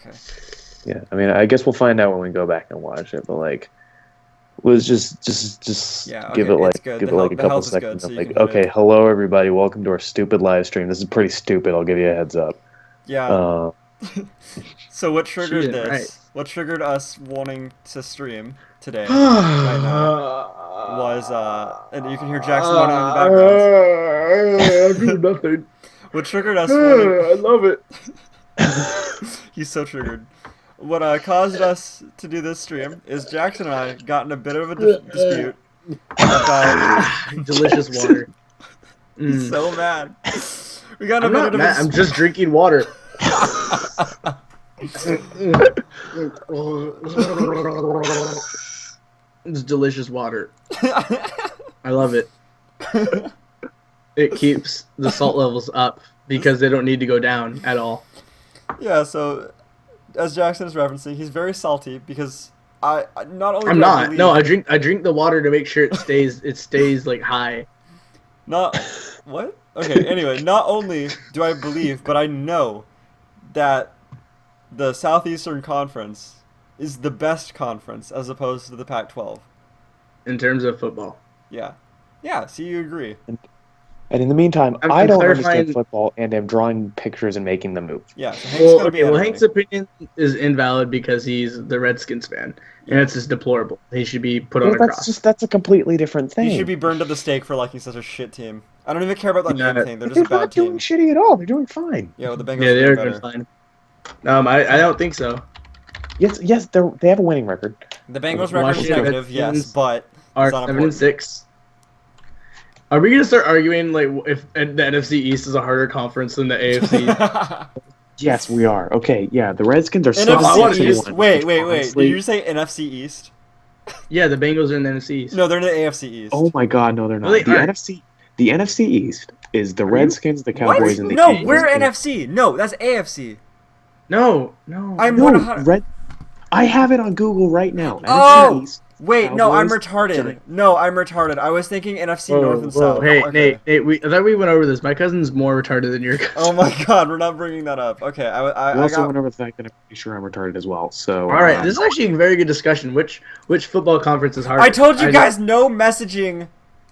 Okay. Yeah, I mean, I guess we'll find out when we go back and watch it, but like, let's just Yeah, give okay, it it's good. like a The couple health is good, seconds so of you like, can hit okay, it. hello everybody, welcome to our stupid live stream. This is pretty stupid. I'll give you a heads up. Yeah. Uh, So what She triggered didn't write. this? What triggered us wanting to stream today, right now, was and you can hear Jackson moaning in the background. I'm doing nothing. What triggered us wanting I love it. he's so triggered. What caused us to do this stream is Jackson and I got in a bit of a dispute about. Delicious water. He's so mad. We got in a I'm bit not of mad. a I'm just drinking water. It's delicious water. I love it. It keeps the salt levels up because they don't need to go down at all. Yeah, so as Jackson is referencing, he's very salty because I not only I'm do I not. believe, No, I drink the water to make sure it stays like high. not what? Okay, anyway, not only do I believe, but I know that the Southeastern Conference is the best conference as opposed to the Pac-12. In terms of football. Yeah. Yeah, see, you agree. and in the meantime, I'm I don't clarifying- understand football, and am drawing pictures and making them move. Yeah, so Hank's gonna be editing. Hank's opinion is invalid because he's the Redskins fan, and it's just deplorable. He should be put on Well, a cross. that's a completely different thing. He should be burned at the stake for liking such a shit team. I don't even care about that Yeah. name thing. They're But just a they're bad not doing team. shitty at all. They're doing fine. Yeah, well, the Bengals Yeah, are they're doing good better. fine. I don't think so. Yes, they have a winning record. The Bengals record is Washington negative, yes, Redskins but Are it's not 7-6. Are we gonna start arguing like if the NFC East is a harder conference than the AFC? important. Yes, we are. Okay, yeah, the Redskins are NFC 6-1. East. Wait. Honestly. Did you say NFC East? Yeah, the Bengals are in the NFC East. No, they're in the AFC East. Oh my God, no, they're not. Really? The Alright. The NFC East is the you? Redskins, the What? Cowboys, and the No, Eagles. we're And- NFC. No, that's AFC. No. I'm No, 100. Red. I have it on Google right now. Oh! NFC East. Wait, no, I'm Cowboys, retarded. Giants. No, I'm retarded. I was thinking NFC North and South. Hey, Okay. Nate, I thought we went over this. My cousin's more retarded than your cousin. Oh my God, we're not bringing that up. Okay, We I also got. went over the fact that I'm pretty sure I'm retarded as well. So, All right, this is actually a very good discussion. Which football conference is harder? I told you guys no messaging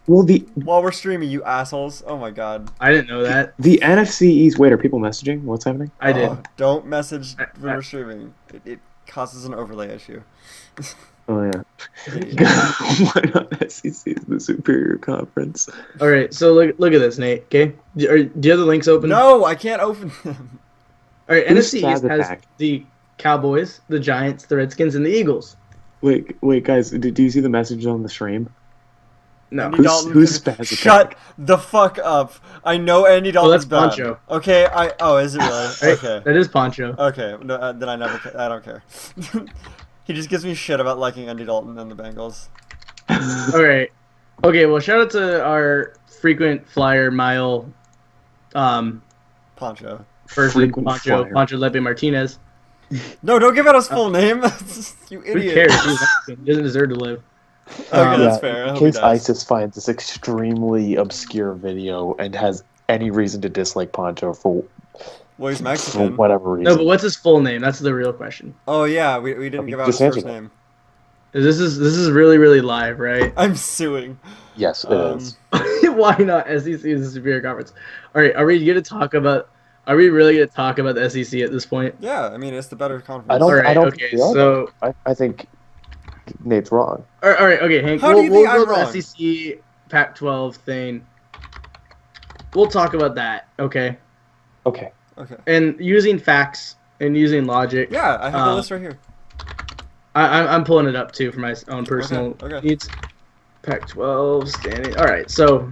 well, the while we're streaming, you assholes. Oh my God. I didn't know that. NFC East. Wait, are people messaging? What's happening? I did. Oh, don't message when I- we're streaming. It causes an overlay issue. Oh yeah. Why not SEC is the superior conference? All right, so look at this, Nate. Okay, do you have the links open? No, I can't open them. All right, Who's NFC East has Attack? the Cowboys, the Giants, the Redskins, and the Eagles. Wait, guys. Do you see the message on the stream? No, Andy Who's- Dalton who's could- Spaz Shut Attack? the fuck up. I know Andy Dalton's that's bad. Poncho. Okay, oh, is it really? Right? Okay. That is Poncho. Okay, no, then I don't care. He just gives me shit about liking Andy Dalton and the Bengals. All right. Okay, well, shout out to our frequent flyer mile Poncho. person, Frequent flyer. Poncho Lepe Martinez. No, don't give out his full name. You Who idiot. cares? He's Mexican. He doesn't deserve to live. Okay, that's fair. I In hope he case does. ISIS finds this extremely obscure video and has any reason to dislike Poncho for Well, he's for Mexican. whatever reason. No, but what's his full name? That's the real question. Oh yeah, we didn't give out his Just answer first that. name. This is really really live, right? I'm suing. Yes, it Um, is. Why not? SEC is a superior conference. All right, are we going to talk about? Are we really going to talk about the SEC at this point? Yeah, I mean it's the better conference. I don't. All right, I don't. okay, think we are. so- I think Nate's wrong. All right, okay, Hank. How do you we'll think I'm go to wrong? the SEC Pac-12 thing. We'll talk about that, okay? Okay. Okay. And using facts and using logic. Yeah, I have the list right here. I'm pulling it up too for my own personal Okay. needs. Pac-12 standing. All right, so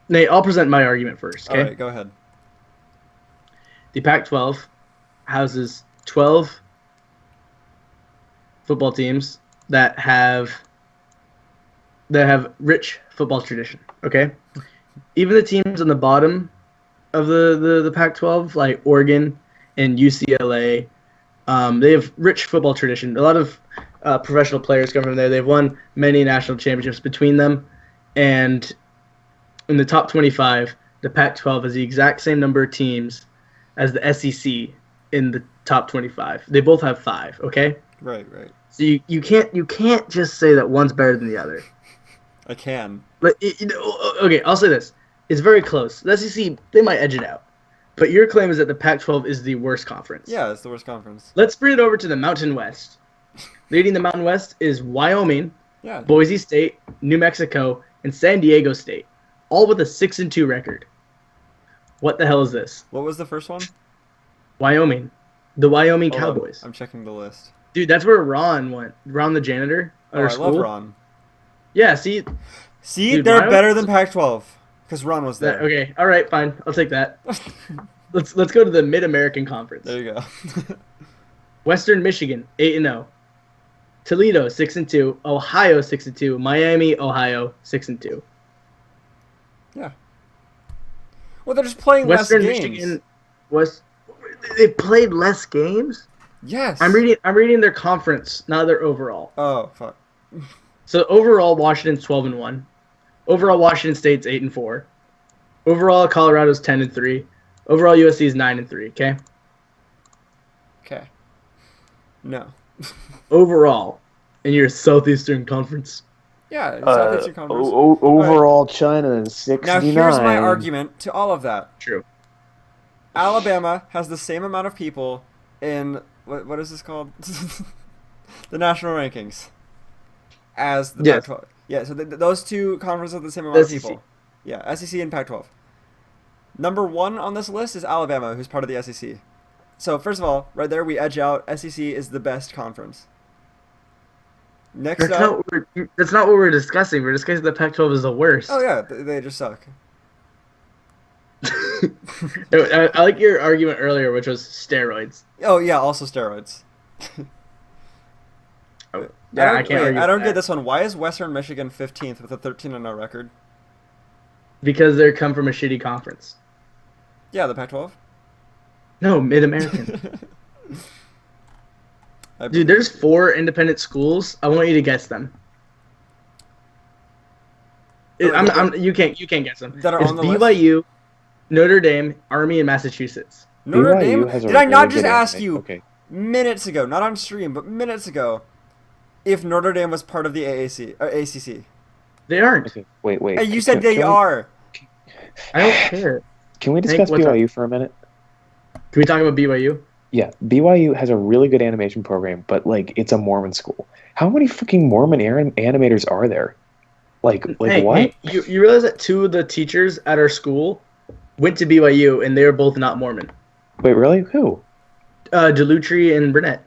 Nate, I'll present my argument first. Okay. All right, go ahead. The Pac-12 houses 12 football teams that have rich football tradition. Okay. Even the teams on the bottom of the Pac-12, like Oregon and UCLA, they have rich football tradition. A lot of professional players come from there. They've won many national championships between them. And in the top 25, the Pac-12 has the exact same number of teams as the SEC in the top 25. They both have 5. Okay, Right. so you can't just say that one's better than the other. I can. But okay, I'll say this: it's very close. The SEC, they might edge it out, but your claim is that the Pac-12 is the worst conference. Yeah, it's the worst conference. Let's bring it over to the Mountain West. Leading the Mountain West is Wyoming, Yeah. Boise State, New Mexico, and San Diego State, all with a 6-2 record. What the hell is this? What was the first one? Wyoming, the Wyoming Hold on. Cowboys. I'm checking the list. Dude, that's where Ron went. Ron the janitor at Oh, our I school. love Ron. Yeah, see, See, Dude, they're Wyoming- better than Pac-12 because Ron was there. okay, all right, fine, I'll take that. Let's go to the Mid-American Conference. There you go. Western Michigan 8-0, Toledo 6-2, Ohio 6-2, Miami, Ohio 6-2. Yeah. Well, they're just playing Western less games. Michigan was they played less games. Yes. I'm reading their conference, not their overall. Oh fuck. So overall, Washington's 12-1. Overall, Washington State's 8-4. Overall, Colorado's 10-3. Overall, USC is 9-3. Okay. Okay. No. Overall, in your Southeastern Conference. Yeah. Southeastern Conference. Overall, China is 69. Now here's my argument to all of that. True. Alabama has the same amount of people in what is this called? The national rankings as the Yes. Pac-12. Yeah, so those two conferences have the same amount of SEC. people. Yeah, SEC and Pac-12. Number 1 on this list is Alabama, who's part of the SEC. So first of all, right there we edge out. SEC is the best conference. Next That's up, not what we're discussing. We're discussing the Pac-12 is the worst. oh yeah, they just suck. I like your argument earlier, which was steroids. Oh yeah, also steroids. Yeah, I can't argue I don't with get that. this one. Why is Western Michigan 15th with a 13-0 record? Because they come from a shitty conference. Yeah, the Pac-12. No, Mid-American. Dude, there's 4 independent schools. I want you to guess them. You can't guess them. That are It's on the BYU, Notre Dame, Army, and Massachusetts. Notre BYU Dame. has a Did I not really just good ask anime. you Okay. minutes ago, not on stream, but minutes ago, if Notre Dame was part of the AAC or ACC? They aren't. Okay. Wait. And you said they are. I don't care. Can we discuss what's up? BYU for a minute? Can we talk about BYU? Yeah, BYU has a really good animation program, but like it's a Mormon school. How many freaking Mormon animators are there? Like Hey, what? hey, you realize that 2 of the teachers at our school went to BYU, and they were both not Mormon. Wait, really? Who? Delutri and Burnett.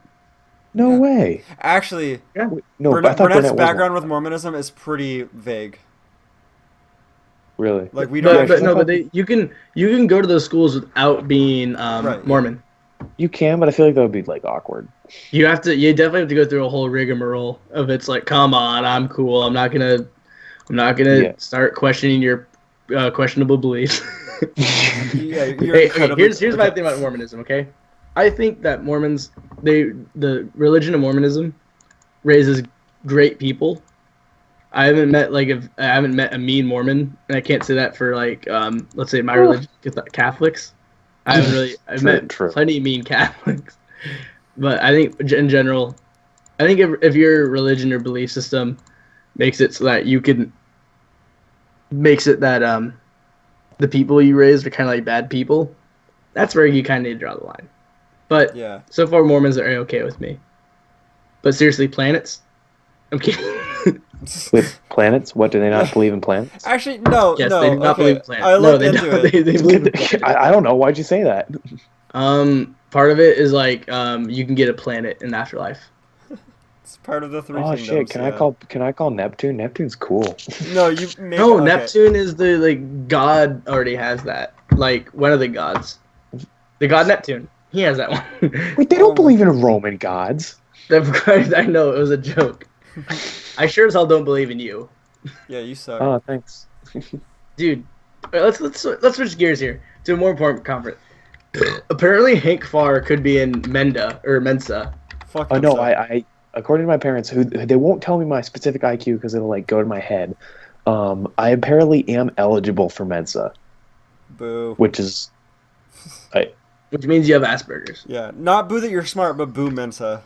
No Yeah. way. Actually, No, I thought Burnett's Burnett was background one. with Mormonism is pretty vague. Really? Like we don't. But actually, no, but you can go to those schools without being Right. Mormon. You can, but I feel like that would be like awkward. You definitely have to go through a whole rigmarole of it's like, come on, I'm cool. I'm not gonna Yeah. start questioning your questionable beliefs. yeah, you're Hey, incredibly- here's my thing about Mormonism. Okay, I think that Mormons, the religion of Mormonism, raises great people. I haven't met a mean Mormon, and I can't say that for like let's say my religion, Catholics. I've met True. plenty of mean Catholics, but I think in general, I think if your religion or belief system makes it so that the people you raised are kind of like bad people, that's where you kind of need to draw the line. But Yeah. so far, Mormons are okay with me. But seriously, planets? I'm kidding. With planets? What, do they not believe in planets? Actually, no. Yes, no. they do not okay. believe in planets. I No, looked they into don't. it. They believe in planets. I don't know. Why'd you say that? Part of it is like you can get a planet in afterlife. It's part of the three Oh kingdoms. shit! Can I call Neptune? Neptune's cool. No, you make. No, okay. Neptune is the god already has that. Like one of the gods, the god Neptune. He has that one. Wait, they don't believe in Roman gods. I know it was a joke. I sure as hell don't believe in you, Yeah, you suck. Oh, thanks. dude. Let's switch gears here to a more important conference. Apparently, Hank Farr could be in Mensa. Fuck. Oh them, no, so. I according to my parents, who they won't tell me my specific IQ because it'll like go to my head. I apparently am eligible for Mensa, Boo. which is, which means you have Asperger's. Yeah, not boo that you're smart, but boo Mensa.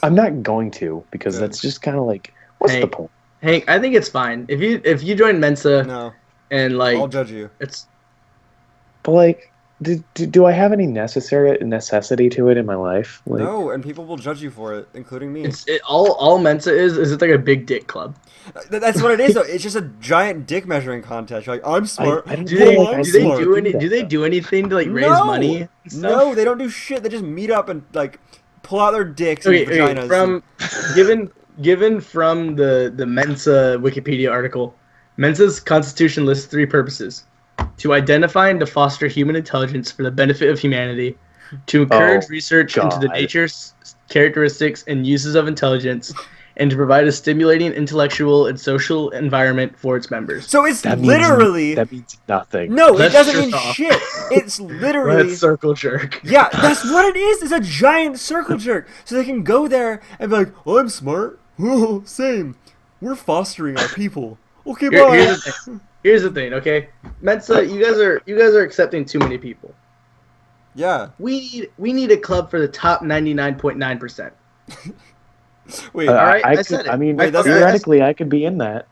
I'm not going to because Good. that's just kind of like, what's the Hank, point? Hank, I think it's fine if you join Mensa No, and like I'll judge you. it's But like, do I have any necessity to it in my life? Like, No, and people will judge you for it, including me. all Mensa is it's like a big dick club. That's what it is, though. It's just a giant dick measuring contest. You're like, I'm smart. I don't Do feel they like I I'm do they smart. do any that, do they though. do anything to like raise No! money and stuff? No, they don't do shit. They just meet up and like pull out their dicks and Okay, vaginas. from given from the Mensa Wikipedia article, Mensa's constitution lists 3 purposes: to identify and to foster human intelligence for the benefit of humanity, to encourage Oh, research into the God. nature, characteristics, and uses of intelligence, and to provide a stimulating intellectual and social environment for its members. So it's That means, literally that means nothing. no, it Let's doesn't jerk mean off. shit. It's literally Let's circle jerk. yeah, that's what it is. It's a giant circle jerk. So they can go there and be like, "Oh, I'm smart. Oh, same. We're fostering our people." Okay, bye. Here's the thing, okay? Mensa, you guys are accepting too many people. Yeah. We need a club for the top 99.9%. Wait. All right, I could, said it. I mean, Wait, that's- theoretically, I could be in that.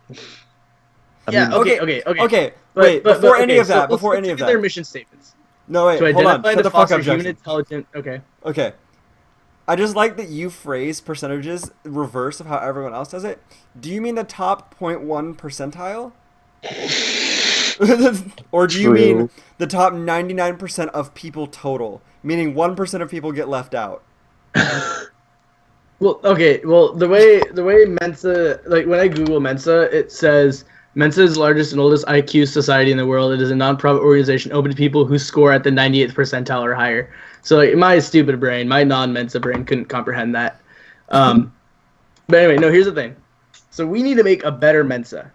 I Yeah, mean, okay. Okay. Wait. Before any of that. Before any of Their that. mission statements. No, wait. To Hold on. identify Shut and the to fuck foster up, human Jackson. intelligence. Okay. Okay. I just like that you phrase percentages reverse of how everyone else does it. Do you mean the top 0.1 percentile? Or do you True. mean the top 99% of people total? Meaning 1% of people get left out. Well, okay. Well, the way Mensa, like when I Google Mensa, it says Mensa is the largest and oldest IQ society in the world. It is a non-profit organization open to people who score at the 98th percentile or higher. So like, my stupid brain, my non-Mensa brain couldn't comprehend that. But anyway, no, here's the thing. So we need to make a better Mensa.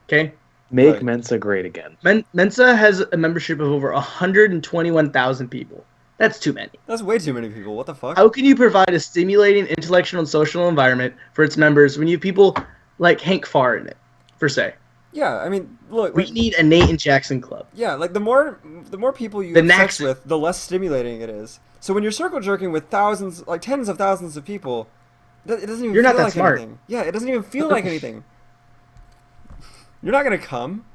Okay? make Right. Mensa great again. Mensa has a membership of over 121,000 people. That's too many. That's way too many people. What the fuck? How can you provide a stimulating intellectual and social environment for its members when you have people like Hank Farr in it, per se? Yeah, I mean, look. We need a Nate and Jackson club. Yeah, like the more people you The have sex next- with, the less stimulating it is. So when you're circle jerking with thousands, like tens of thousands of people, it doesn't even You're feel not that like smart. anything. Yeah, it doesn't even feel like anything. You're not gonna come.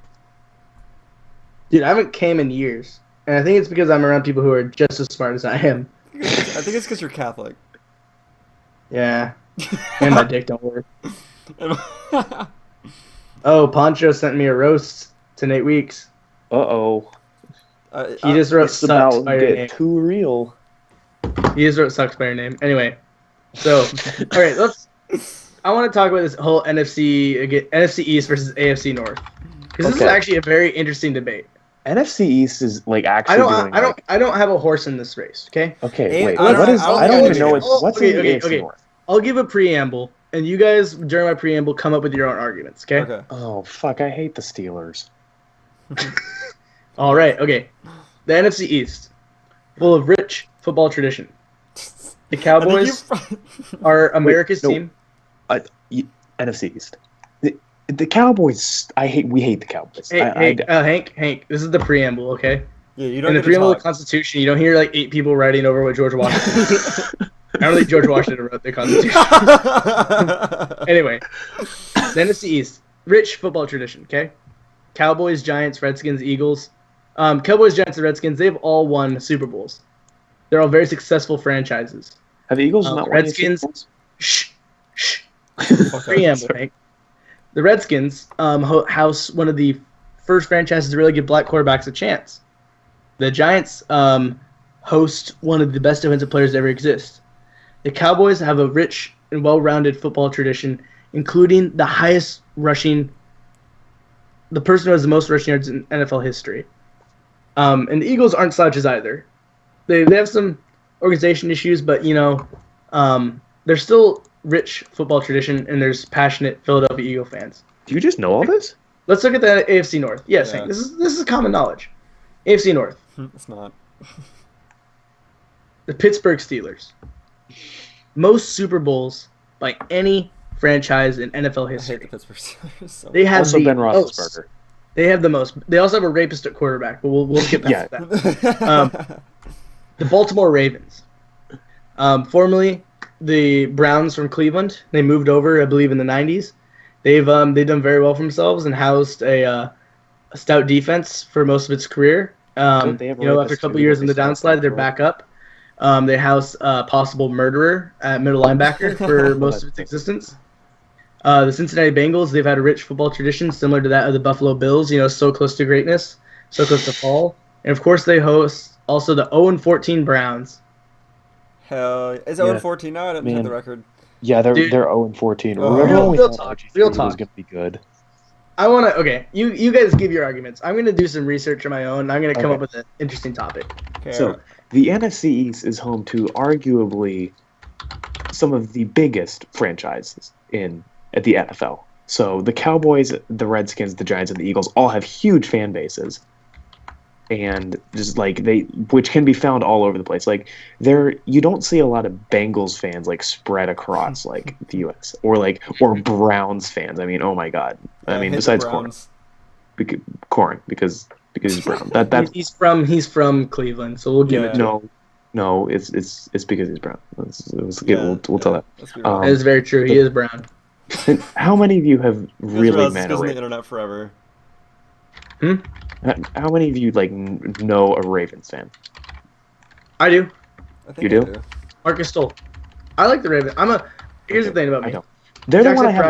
Dude, I haven't came in years. And I think it's because I'm around people who are just as smart as I am. I think it's because you're Catholic. Yeah. And my dick don't work. Oh, Poncho sent me a roast to Nate Weeks. Uh-oh. He just wrote It's sucks about by your to name. get too real. He just wrote sucks by your name. Anyway. So, alright, I want to talk about this whole NFC East versus AFC North. Because this is Okay. actually a very interesting debate. NFC East is like actually doing. I don't have a horse in this race, okay? Okay, I wait. don't- What is? I don't I don't think even know it's- what's okay, in the okay, AFC okay. North. I'll give a preamble, and you guys, during my preamble, come up with your own arguments, okay? Okay. Oh fuck! I hate the Steelers. All right, okay. The NFC East, full of rich football tradition. The Cowboys are America's no. team. NFC East. The Cowboys. We hate the Cowboys. Hank, this is the preamble, okay? Yeah, you don't In the get to preamble of the talk. Constitution, you don't hear like 8 people writing over what George Washington. I don't think George Washington wrote the Constitution. Anyway, the NFC East, rich football tradition, okay? Cowboys, Giants, Redskins, Eagles. Cowboys, Giants, and Redskins, they've all won Super Bowls. They're all very successful franchises. Have the Eagles not won any Redskins. Super Bowls? Shh. Fuck up. Preamble, Hank. The Redskins house one of the first franchises to really give black quarterbacks a chance. The Giants host one of the best defensive players to ever exist. The Cowboys have a rich and well-rounded football tradition, including the person who has the most rushing yards in NFL history. And the Eagles aren't slouches either. They have some organization issues, but they're still rich football tradition, and there's passionate Philadelphia Eagle fans. Do you just know all this? Let's look at the AFC North. Yes, Yeah. Hank, this is common knowledge. AFC North, It's not. the Pittsburgh Steelers, most Super Bowls by any franchise in NFL I hate the history. Pittsburgh Steelers so They have Also, the Ben most. Roethlisberger. They have the most. They also have a rapist at quarterback, but we'll skip past Yeah. that. The Baltimore Ravens, formerly the Browns from Cleveland. They moved over, I believe, in the '90s. They've done very well for themselves and housed a stout defense for most of its career. They have a After a rapist couple too that years in they the still downslide, they're for. back up. They house a possible murderer at middle linebacker for most of its existence. The Cincinnati Bengals, they've had a rich football tradition similar to that of the Buffalo Bills, so close to greatness, so close to fall. And of course, they host also the 0-14 Browns. Hell, is Yeah. 0-14 now? I didn't check the Man. record. Yeah, they're Dude. 0-14. Oh. Remember when we Real thought talk, RG3 real was talk. going to be good? I want to, okay, you guys give your arguments. I'm going to do some research on my own. I'm going to come Okay. up with an interesting topic. Okay, So the NFC East is home to arguably some of the biggest franchises at the NFL. So the Cowboys, the Redskins, the Giants, and the Eagles all have huge fan bases, and just like which can be found all over the place. Like you don't see a lot of Bengals fans like spread across like the U.S. or Browns fans. I mean, oh my God. I mean, hate the besides Corn, Browns. because he's brown. That's He's from Cleveland, so we'll give it to him. no, it's because he's brown. We'll tell that. Let's be real. That is very true. He is brown. And how many of you have You guys really realize this met a goes on the Raven? internet forever. How many of you like know a Ravens fan? I do. I think You I do? Marcus Stoll. I like the Ravens. Here's the thing about I me. don't. They're the one Jackson I have.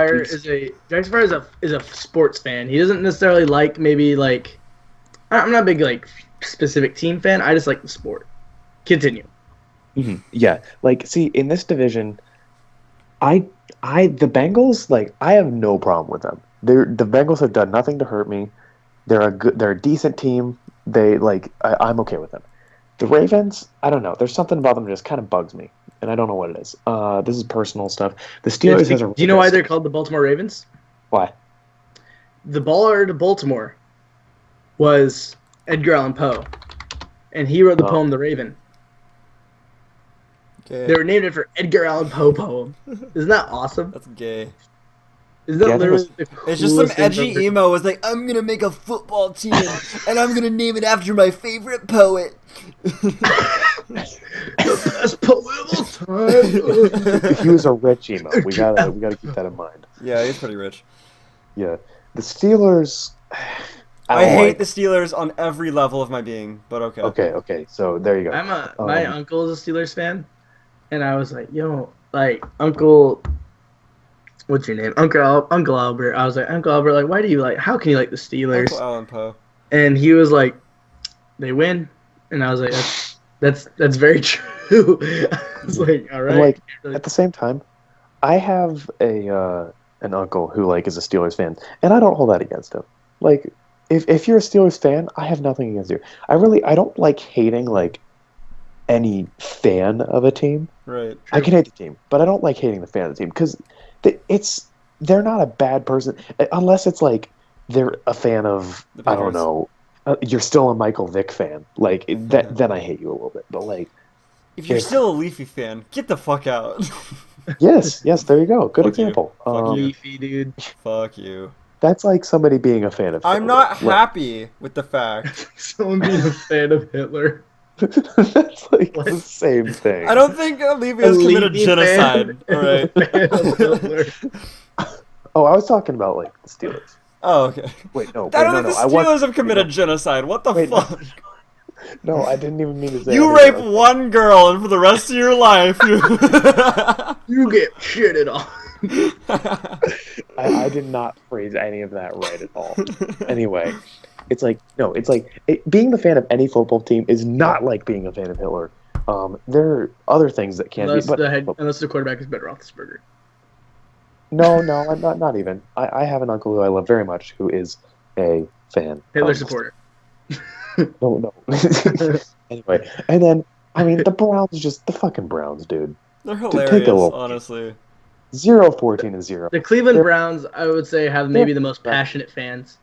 Fryer Jackson Fryer is a sports fan. He doesn't necessarily like I'm not a big like specific team fan. I just like the sport. Continue. Yeah, like see in this division, the Bengals, like I have no problem with them. The Bengals have done nothing to hurt me. They're a decent team. I'm okay with them. The Ravens, I don't know. There's something about them that just kind of bugs me, and I don't know what it is. This is personal stuff. The Steelers has a. Do you know why they're called the Baltimore Ravens? Why? The baller to Baltimore was Edgar Allan Poe, and he wrote the poem "The Raven." Okay. They were named after Edgar Allan Poe poem. Isn't that awesome? That's gay. Isn't that Yeah, literally the It's just some coolest thing edgy ever? emo was like, I'm gonna make a football team and I'm gonna name it after my favorite poet. The best poem of all time. He was a rich emo. We gotta keep that in mind. Yeah, he's pretty rich. Yeah, the Steelers. I hate the Steelers on every level of my being, but okay. Okay. So there you go. My uncle is a Steelers fan, and I was like, yo, like Uncle, what's your name? Uncle Albert. I was like, Uncle Albert, like, how can you like the Steelers? Uncle Allan Poe. And he was like, they win, and I was like, that's very true. I was like, all right. Like at the same time, I have an uncle who like is a Steelers fan, and I don't hold that against him. Like, if you're a Steelers fan, I have nothing against you. I don't like hating like any fan of a team. Right. I can hate the team, but I don't like hating the fan of the team because they're not a bad person unless it's like they're a fan of The I don't Patriots. know. You're still a Michael Vick fan, like that. Then I hate you a little bit, but like If you're still a Leafy fan, get the fuck out. yes, there you go. Good Fuck you. example. Fuck you. Leafy dude. Fuck you. That's like somebody being a fan of. I'm Hitler. not Like, happy with the fact. Someone being a fan of Hitler. that's like What? the same thing. I don't think Leafy has committed Leafy genocide. fan Alright. is a fan of Hitler. Oh, I was talking about like the Steelers. Oh, okay. Wait, no. I don't no, think the I want- Steelers have committed genocide. What the Wait, no. fuck? No, I didn't even mean to say. You anything. rape one girl, and for the rest of your life, you. You get shitted on. I did not phrase any of that right at all. Anyway, it's like being the fan of any football team is not like being a fan of Hitler. There are other things that can Unless be, but unless the quarterback is Ben Roethlisberger. no, I'm not even. I have an uncle who I love very much who is a fan. Hitler of- supporter. No. Anyway, and then I mean the Browns, just the fucking Browns, dude. They're take a hilarious, little- honestly. 0-14 and 0. The Cleveland They're- Browns, I would say, have maybe the most passionate fans.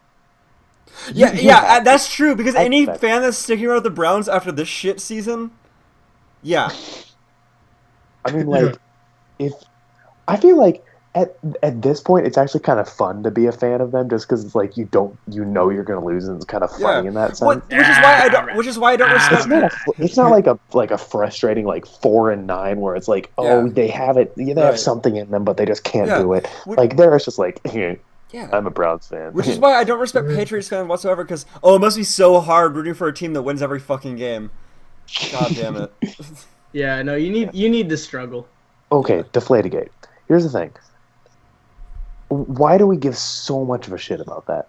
Yeah, You have that's true, because I any expect- fan that's sticking around with the Browns after this shit season, yeah. I mean, like, if I feel like at this point, it's actually kind of fun to be a fan of them, just because it's like you know you're gonna lose, and it's kind of Yeah. funny in that What? sense. Which is why I don't It's respect. not like a frustrating like 4-9 where it's like, Yeah. oh, they have it, they have Right. something in them, but they just can't Yeah. do it. Wh- Like there, it's just like, Yeah. I'm a Browns fan. Which is why I don't respect Patriots fans whatsoever. Because it must be so hard rooting for a team that wins every fucking game. God damn it. Yeah, no, you need the struggle. Okay, Yeah. Deflategate. Here's the thing. Why do we give so much of a shit about that?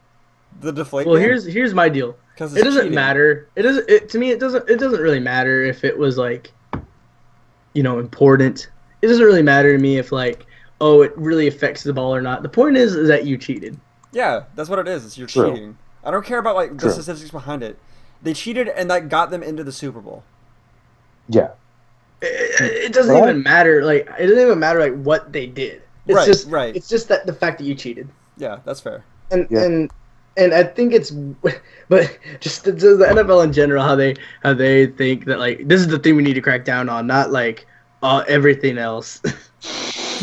The deflate Well, game? here's my deal. Because It doesn't matter. To me. It doesn't really matter if it was like, important. It doesn't really matter to me if like, oh, it really affects the ball or not. The point is that you cheated. Yeah, that's what it is. It's you're True. cheating. I don't care about like the True. statistics behind it. They cheated and that got them into the Super Bowl. Yeah. It doesn't What? even matter. Like it doesn't even matter like what they did. It's Right, just right. It's just that the fact that you cheated. Yeah, that's fair. And Yeah. and I think it's, but just the NFL in general, how they think that like this is the thing we need to crack down on, not like everything else.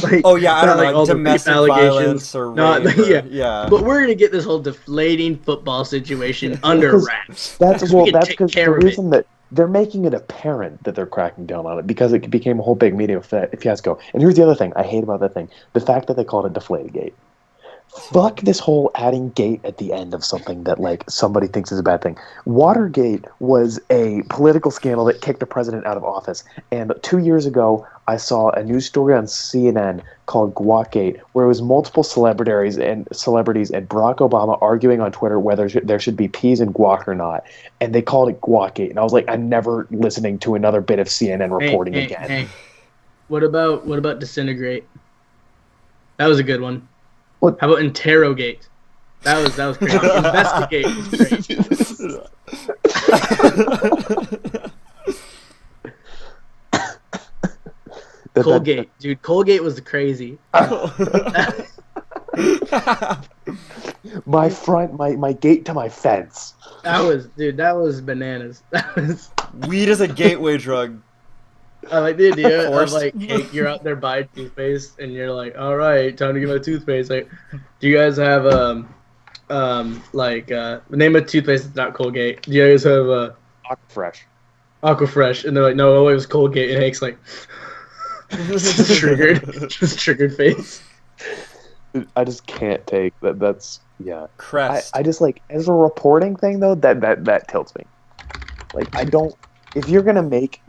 Like, Oh yeah, I not don't know, like all like the domestic rape violence or not rape. Or, yeah. yeah. But we're gonna get this whole deflating football situation under Because wraps. That's We can that's take because the care of it. reason that they're making it apparent that they're cracking down on it because it became a whole big media fiasco. And here's the other thing I hate about that thing: the fact that they called it Deflategate. Fuck this whole adding gate at the end of something that like somebody thinks is a bad thing. Watergate was a political scandal that kicked a president out of office. And 2 years ago, I saw a news story on CNN called Guacgate, where it was multiple celebrities and Barack Obama arguing on Twitter whether there should be peas in guac or not. And they called it Guacgate. And I was like, I'm never listening to another bit of CNN reporting again. Hey. What about disintegrate? That was a good one. What? How about interrogate? That was crazy. Investigate was great. Colgate, dude. Colgate was crazy. my gate to my fence. That was bananas. That was. Weed is a gateway drug. I like the idea of Forced. like, hey, you're out there buying toothpaste, and you're like, all right, time to get my toothpaste. Like, do you guys have name a toothpaste that's not Colgate? Do you guys have Fresh. Aquafresh? And they're like, no, it was Colgate. And Hank's like, just triggered face. I just can't take that. That's yeah. Crest. I just like as a reporting thing though that tilts me. Like I don't. If you're gonna make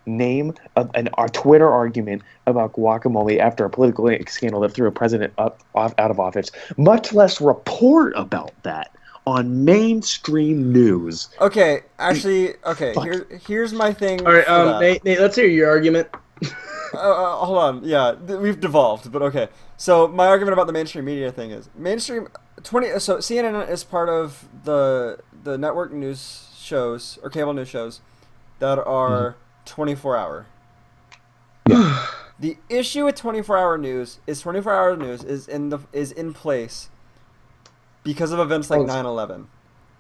name a Twitter argument about guacamole after a political scandal that threw a president out of office, much less report about that on mainstream news. Okay, actually, okay. Here's my thing. All right, for that. Nate, let's hear your argument. Hold on. Yeah, we've devolved, but okay. So my argument about the mainstream media thing is mainstream 20. So CNN is part of the network news shows or cable news shows that are 24-hour. Yeah. The issue with 24-hour news is 24-hour news is in place because of events like 9/11.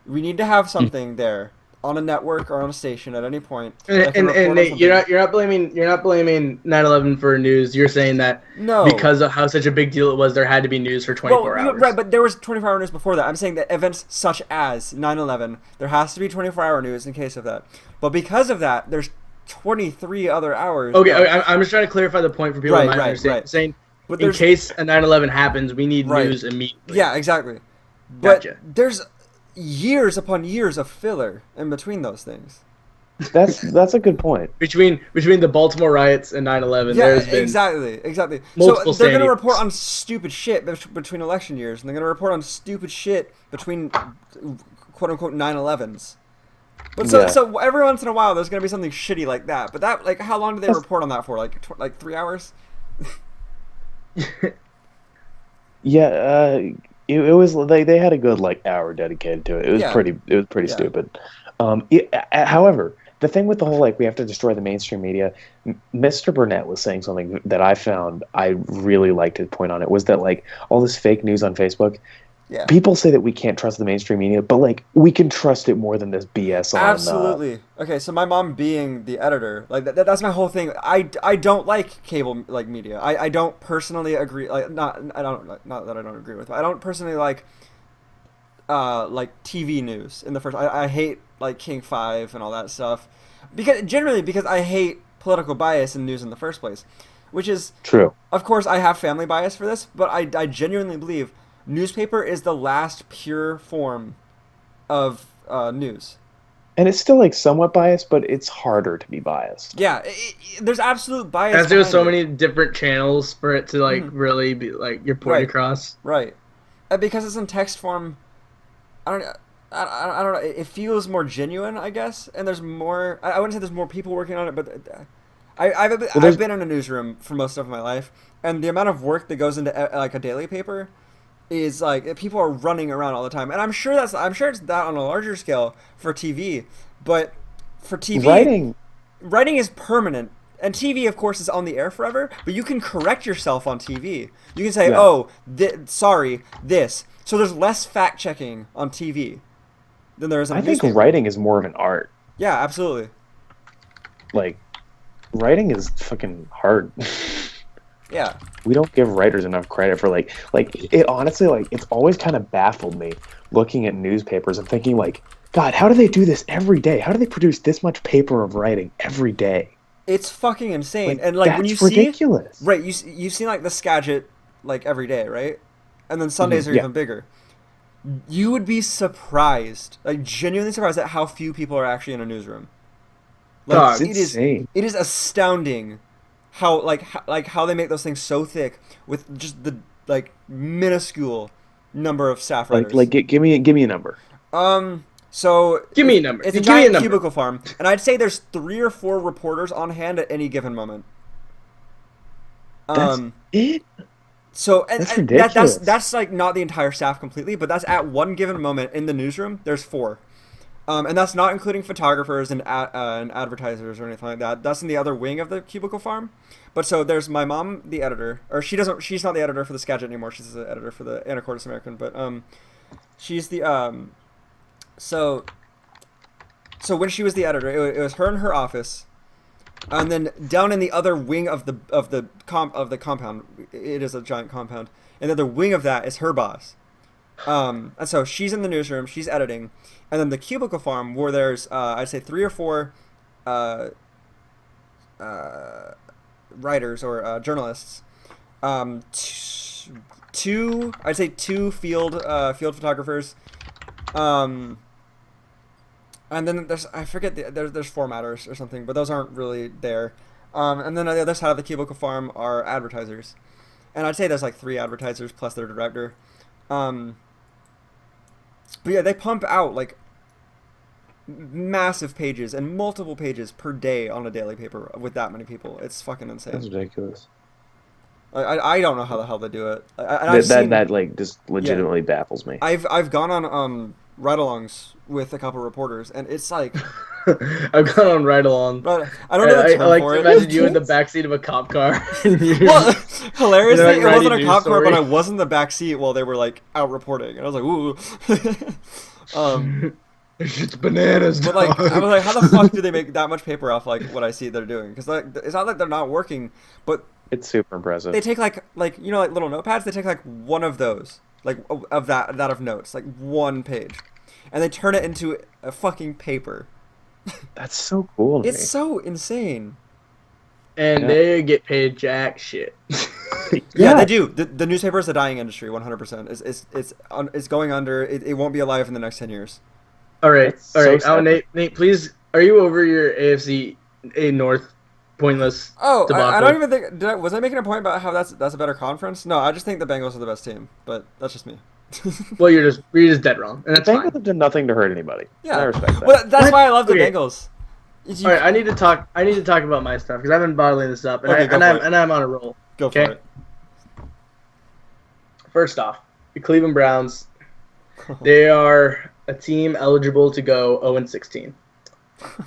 We need to have something there on a network or on a station at any point. And Nate, you're not blaming 9/11 for news. You're saying that because of how such a big deal it was, there had to be news for 24 hours. Right, but there was 24-hour news before that. I'm saying that events such as 9/11, there has to be 24-hour news in case of that. But because of that, there's 23 other hours. Okay, I'm just trying to clarify the point for people who might understand. Right. Saying But in case a 9/11 happens, we need news immediately. Yeah, exactly. But Gotcha. there's years upon years of filler in between those things. That's a good point. Between the Baltimore riots and 9/11, Yeah, there's been exactly. multiple So they're going to stadiums. report on stupid shit between election years, and they're going to report on stupid shit between quote unquote 9/11s. But so every once in a while, there's going to be something shitty like that. But that how long do they report on that for? Like 3 hours? Yeah, it was they had a good hour dedicated to it. It was pretty Yeah. stupid. However, the thing with the whole we have to destroy the mainstream media, Mr. Burnett was saying something that I found I really liked his point on it was that all this fake news on Facebook, Yeah. People say that we can't trust the mainstream media, but like we can trust it more than this BS on. Absolutely. Okay, so my mom being the editor, like that's my whole thing. I don't like cable like media. I don't personally agree. Like not that I don't agree with. But I don't personally like TV news in the first. I hate like King 5 and all that stuff because I hate political bias in news in the first place, which is True. of course I have family bias for this, but I genuinely believe newspaper is the last pure form of news. And it's still like somewhat biased, but it's harder to be biased. Yeah, there's absolute bias. As there's so behind many different channels for it to like really be like your point Right. across. Right, and because it's in text form, I don't. I don't know. It feels more genuine, I guess, and there's more. I wouldn't say there's more people working on it, but I've been in a newsroom for most of my life, and the amount of work that goes into like a daily paper is like people are running around all the time, and I'm sure it's that on a larger scale for TV, but for TV, writing is permanent, and TV of course is on the air forever. But you can correct yourself on TV. You can say, Yeah. "Oh, sorry, this." So there's less fact checking on TV than there is on I a think newspaper. writing is more of an art. Yeah, absolutely. Like, writing is fucking hard. Yeah. We don't give writers enough credit for like it honestly, like it's always kind of baffled me looking at newspapers and thinking like, God, how do they do this every day? How do they produce this much paper of writing every day? It's fucking insane. Like, And like that's when you see ridiculous. right, you've seen like the Skagit like every day, right? And then Sundays are yeah. even bigger. You would be surprised, like genuinely surprised at how few people are actually in a newsroom. Like Dog. It's insane. it is astounding how how they make those things so thick with just the like minuscule number of staff writers. Give me a number. So Give me a number. It's a Give me a giant number. cubicle farm, and I'd say there's 3 or 4 reporters on hand at any given moment. That's it. So That's and ridiculous. that's like not the entire staff completely, but that's at one given moment in the newsroom. There's 4, and that's not including photographers and advertisers or anything like that. That's in the other wing of the cubicle farm. But so there's my mom, the editor, or she's not the editor for the Skagit anymore. She's the editor for the Anacortes American. But she's the so when she was the editor, it was her in her office. And then down in the other wing of the compound, it is a giant compound. And the other wing of that is her boss. And so she's in the newsroom, she's editing, and then the cubicle farm where there's I'd say 3 or 4 writers or journalists, two I'd say 2 field photographers, and then there's I forget there's formatters or something, but those aren't really there. And then on the other side of the cubicle farm are advertisers, and I'd say there's like 3 advertisers plus their director. But yeah, they pump out like massive pages and multiple pages per day on a daily paper with that many people. It's fucking insane. That's ridiculous. I don't know how the hell they do it. That like just legitimately baffles me. I've gone on ride-alongs with a couple reporters, and it's like I've gone on ride along. but I don't know the term I like for to it. imagine you in the backseat of a cop car. Well, hilariously, You're, like, it wasn't writing a cop news car, but I story. was in the back seat while they were like out reporting, and I was like, ooh. It's bananas. But like, dog. I was like, how the fuck do they make that much paper off like what I see they're doing? Because like, it's not like they're not working, but It's super impressive. they take like you know like little notepads. They take like one of those, like of that of notes, like one page, and they turn it into a fucking paper. That's so cool. To It's me. so insane. And Yeah. they get paid jack shit. Yeah, they do. The newspaper is a dying industry, 100%. It's going under. It won't be alive in the next 10 years. All right, That's all so right. sad. Nate, please. Are you over your AFC A North pointless? Oh, I debacle? don't even think. Was I making a point about how that's a better conference? No, I just think the Bengals are the best team, but that's just me. Well, you're just dead wrong, and The that's Bengals fine. have done nothing to hurt anybody. Yeah. I respect that. Well, that's What? why I love the Okay. Bengals. All right, I need to talk. I need to talk about my stuff because I've been bottling this up, and, Okay, go for it. I'm on a roll. Go for Okay. it. First off, the Cleveland Browns. They are a team eligible to go 0-16.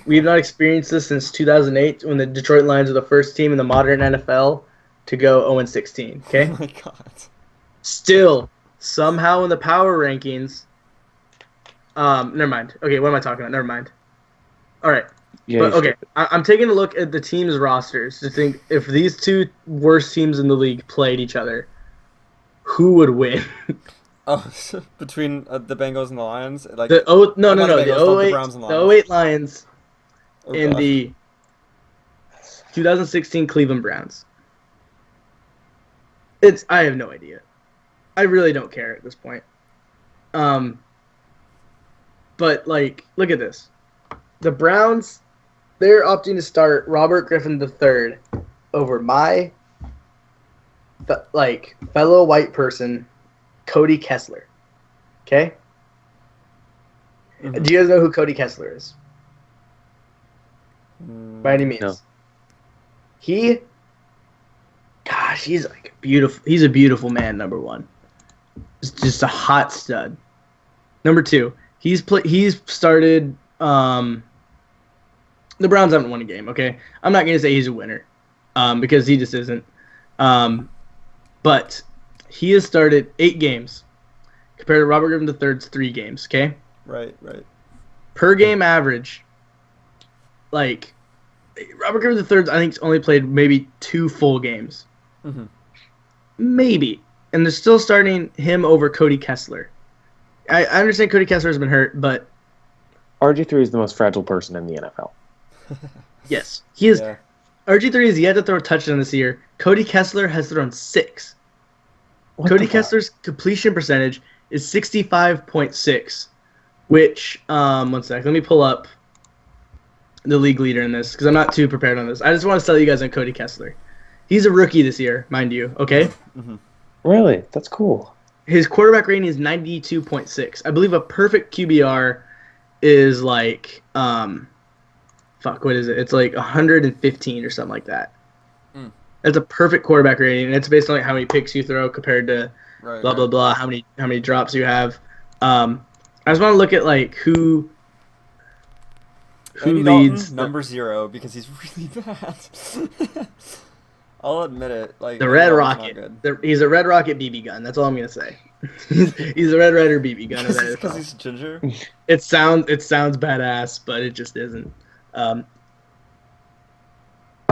We have not experienced this since 2008 when the Detroit Lions were the first team in the modern NFL to go 0-16. Okay. Oh my god. Still, somehow in the power rankings. Never mind. Okay, what am I talking about? Never mind. All right. Yeah, But you okay, stupid. I'm taking a look at the teams' rosters to think if these two worst teams in the league played each other, who would win? Oh, between the Bengals and the Lions, like, No, no, not the no, the Bengals, the 08 Browns and the the Lions. 08 Lions Oh and God. the 2016 Cleveland Browns. I have no idea. I really don't care at this point. But like, look at this. The Browns, they're opting to start Robert Griffin III over my fellow white person, Cody Kessler. Okay? Mhm. Do you guys know who Cody Kessler is? By any means. No. He's like beautiful. He's a beautiful man, number one. Just a hot stud. Number two, he's started the Browns haven't won a game, okay? I'm not gonna say he's a winner. Because he just isn't. But he has started 8 games compared to Robert Griffin III's 3 games, okay? Right. Per game average, like Robert Griffin III's, I think, only played maybe 2 full games. Mm-hmm. Maybe. And they're still starting him over Cody Kessler. I understand Cody Kessler has been hurt, but RG3 is the most fragile person in the NFL. yes, he is. Yeah. RG3 has yet to throw a touchdown this year. Cody Kessler has thrown 6. Cody Kessler's completion percentage is 65.6, which, one sec, let me pull up the league leader in this, because I'm not too prepared on this. I just want to tell you guys on Cody Kessler. He's a rookie this year, mind you, okay? Mm-hmm. Really? That's cool. His quarterback rating is 92.6. I believe a perfect QBR is like, what is it? It's like 115 or something like that. Mm. That's a perfect quarterback rating, and it's based on like how many picks you throw compared to Right. blah blah blah, how many drops you have. I just want to look at like who Andy leads Dalton, number 0, because he's really bad. I'll admit it. Like, the Andy Red Dalton's not Rocket. good. He's a Red Rocket BB gun. That's all I'm gonna say. He's a Red Ryder BB gun. of the Because NFL. he's ginger. It sounds badass, but it just isn't. And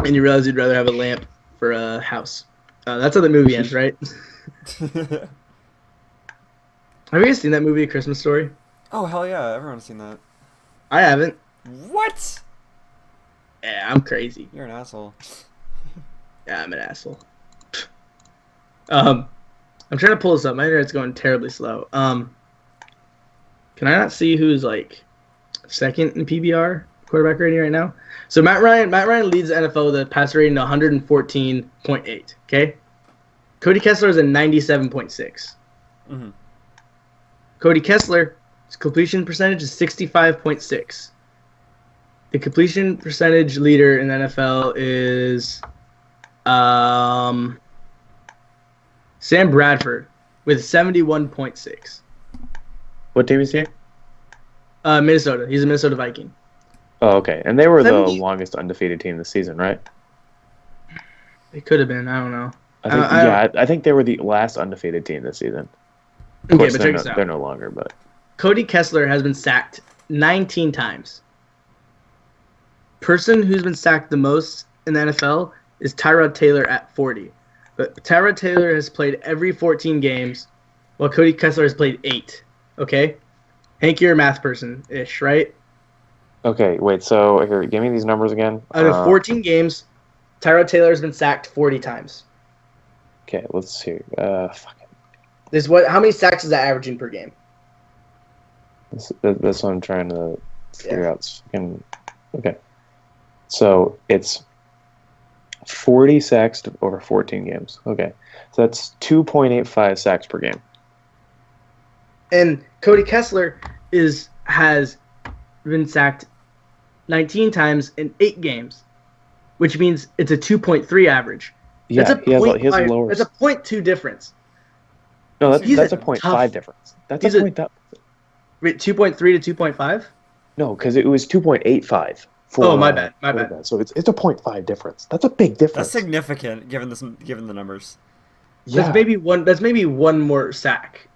you realize you'd rather have a lamp for a house. That's how the movie ends, right? Have you guys seen that movie, A Christmas Story? Oh hell yeah! Everyone's seen that. I haven't. What? Yeah, I'm crazy. You're an asshole. Yeah, I'm an asshole. I'm trying to pull this up. My internet's going terribly slow. Can I not see who's like second in PBR quarterback rating right now? So Matt Ryan leads the NFL with a passer rating of 114.8. Okay, Cody Kessler is a 97.6. Mm-hmm. Cody Kessler's completion percentage is 65.6. The completion percentage leader in the NFL is Sam Bradford with 71.6. What team is he? Minnesota. He's a Minnesota Viking. Oh, okay. And they were the 70 longest undefeated team this season, right? It could have been. I don't know. I think they were the last undefeated team this season. Of Okay, course, but they're, check this they're out. no longer, but Cody Kessler has been sacked 19 times. Person who's been sacked the most in the NFL is Tyrod Taylor at 40. But Tyrod Taylor has played every 14 games, while Cody Kessler has played 8. Okay? Hank, you're a math person-ish, right? okay. Wait, so here, give me these numbers again. Out of 14 games, Tyrod Taylor has been sacked 40 times. Okay, let's see. How many sacks is that averaging per game? That's what I'm trying to figure Yeah. out. Okay, so it's 40 sacks over 14 games. Okay, so that's 2.85 sacks per game. And Cody Kessler has been sacked 19 times in 8 games, which means it's a 2.3 average. Yeah, That's he has lower. That's a 0.2 difference. No, He's that's a a 0.5 tough- difference. That's he's a a- point that. Wait, 2.3 to 2.5? No, because it was 2.85. Oh, my bad. So it's a 0.5 difference. That's a big difference. That's significant given the numbers. Yeah. That's maybe one more sack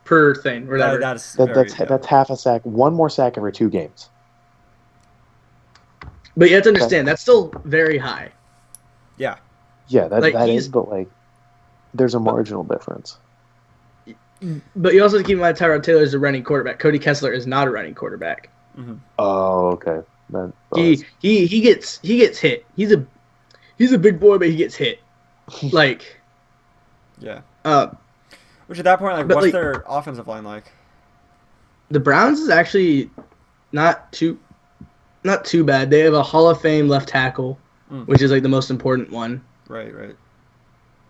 per thing, whatever. That's That's half a sack. One more sack every 2 games. But you have to understand that's still very high. Yeah. Yeah, that is, but like, there's a marginal difference. But you also have to keep in mind Tyrod Taylor is a running quarterback. Cody Kessler is not a running quarterback. Mm-hmm. Oh, okay. He gets hit. He's a big boy, but he gets hit. Like, yeah. Which at that point, like, what's their offensive line like? The Browns is actually not too bad. They have a Hall of Fame left tackle, which is like the most important one. Right.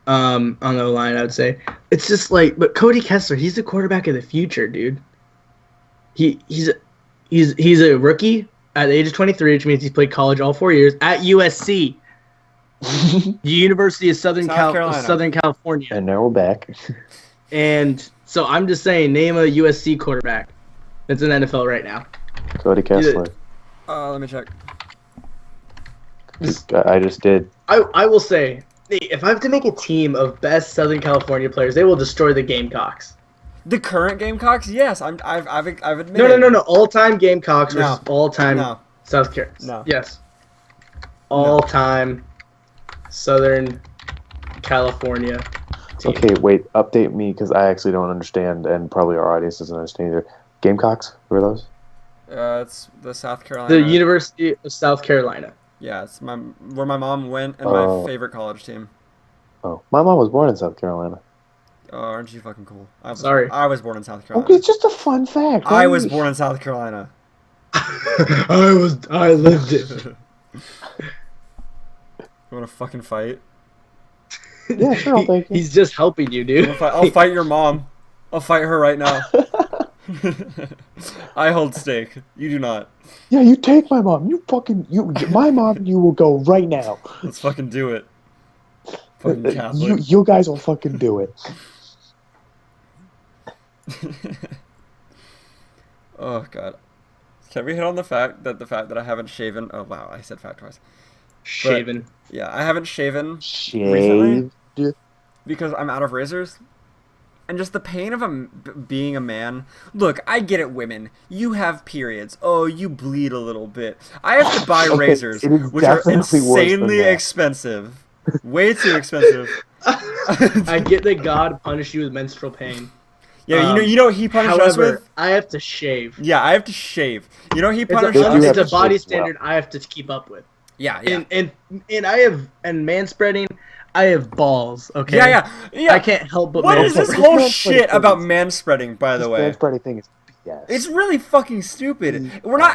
On the line, I would say. It's just like, but Cody Kessler, he's the quarterback of the future, dude. He's a rookie at the age of 23, which means he's played college all 4 years at USC, the University of Southern California. And now we're back. And so I'm just saying, name a USC quarterback that's in the NFL right now. Cody Kessler. Let me check. I just did. I will say, if I have to make a team of best Southern California players, they will destroy the Gamecocks. The current Gamecocks, yes, I've admitted. No. All-time Gamecocks versus all-time South Carolina. No. Yes. All-time Southern California team. Okay, wait. Update me because I actually don't understand, and probably our audience doesn't understand either. Gamecocks? Who are those? It's the South Carolina. The University of South Carolina. Yeah, it's where my mom went and my favorite college team. Oh, my mom was born in South Carolina. Oh, aren't you fucking cool? Sorry. I was born in South Carolina. Okay, it's just a fun fact. I was born in South Carolina. I lived it. You want to fucking fight? Yeah, sure, I'll take it. He's just helping you, dude. I'll fight your mom. I'll fight her right now. I hold stake. You do not. Yeah, you take my mom. My mom, you will go right now. Let's fucking do it. Fucking Catholic. You guys will fucking do it. Oh god. Can we hit on the fact that I haven't shaven? Oh wow, I said fact twice. Shaven. But, yeah, I haven't shaven recently because I'm out of razors. And just the pain of being a man. Look, I get it, women. You have periods. Oh, you bleed a little bit. I have to buy razors, which are insanely expensive. Way too expensive. I get that God punished you with menstrual pain. Yeah, you know what he punished us with? I have to shave. Yeah, I have to shave. You know what he punished us? It's a body standard I have to keep up with. Yeah. And I have man spreading. I have balls, okay? Yeah. I can't help but What is this whole shit about manspreading, by the way? Manspreading thing is BS. It's really fucking stupid. We're not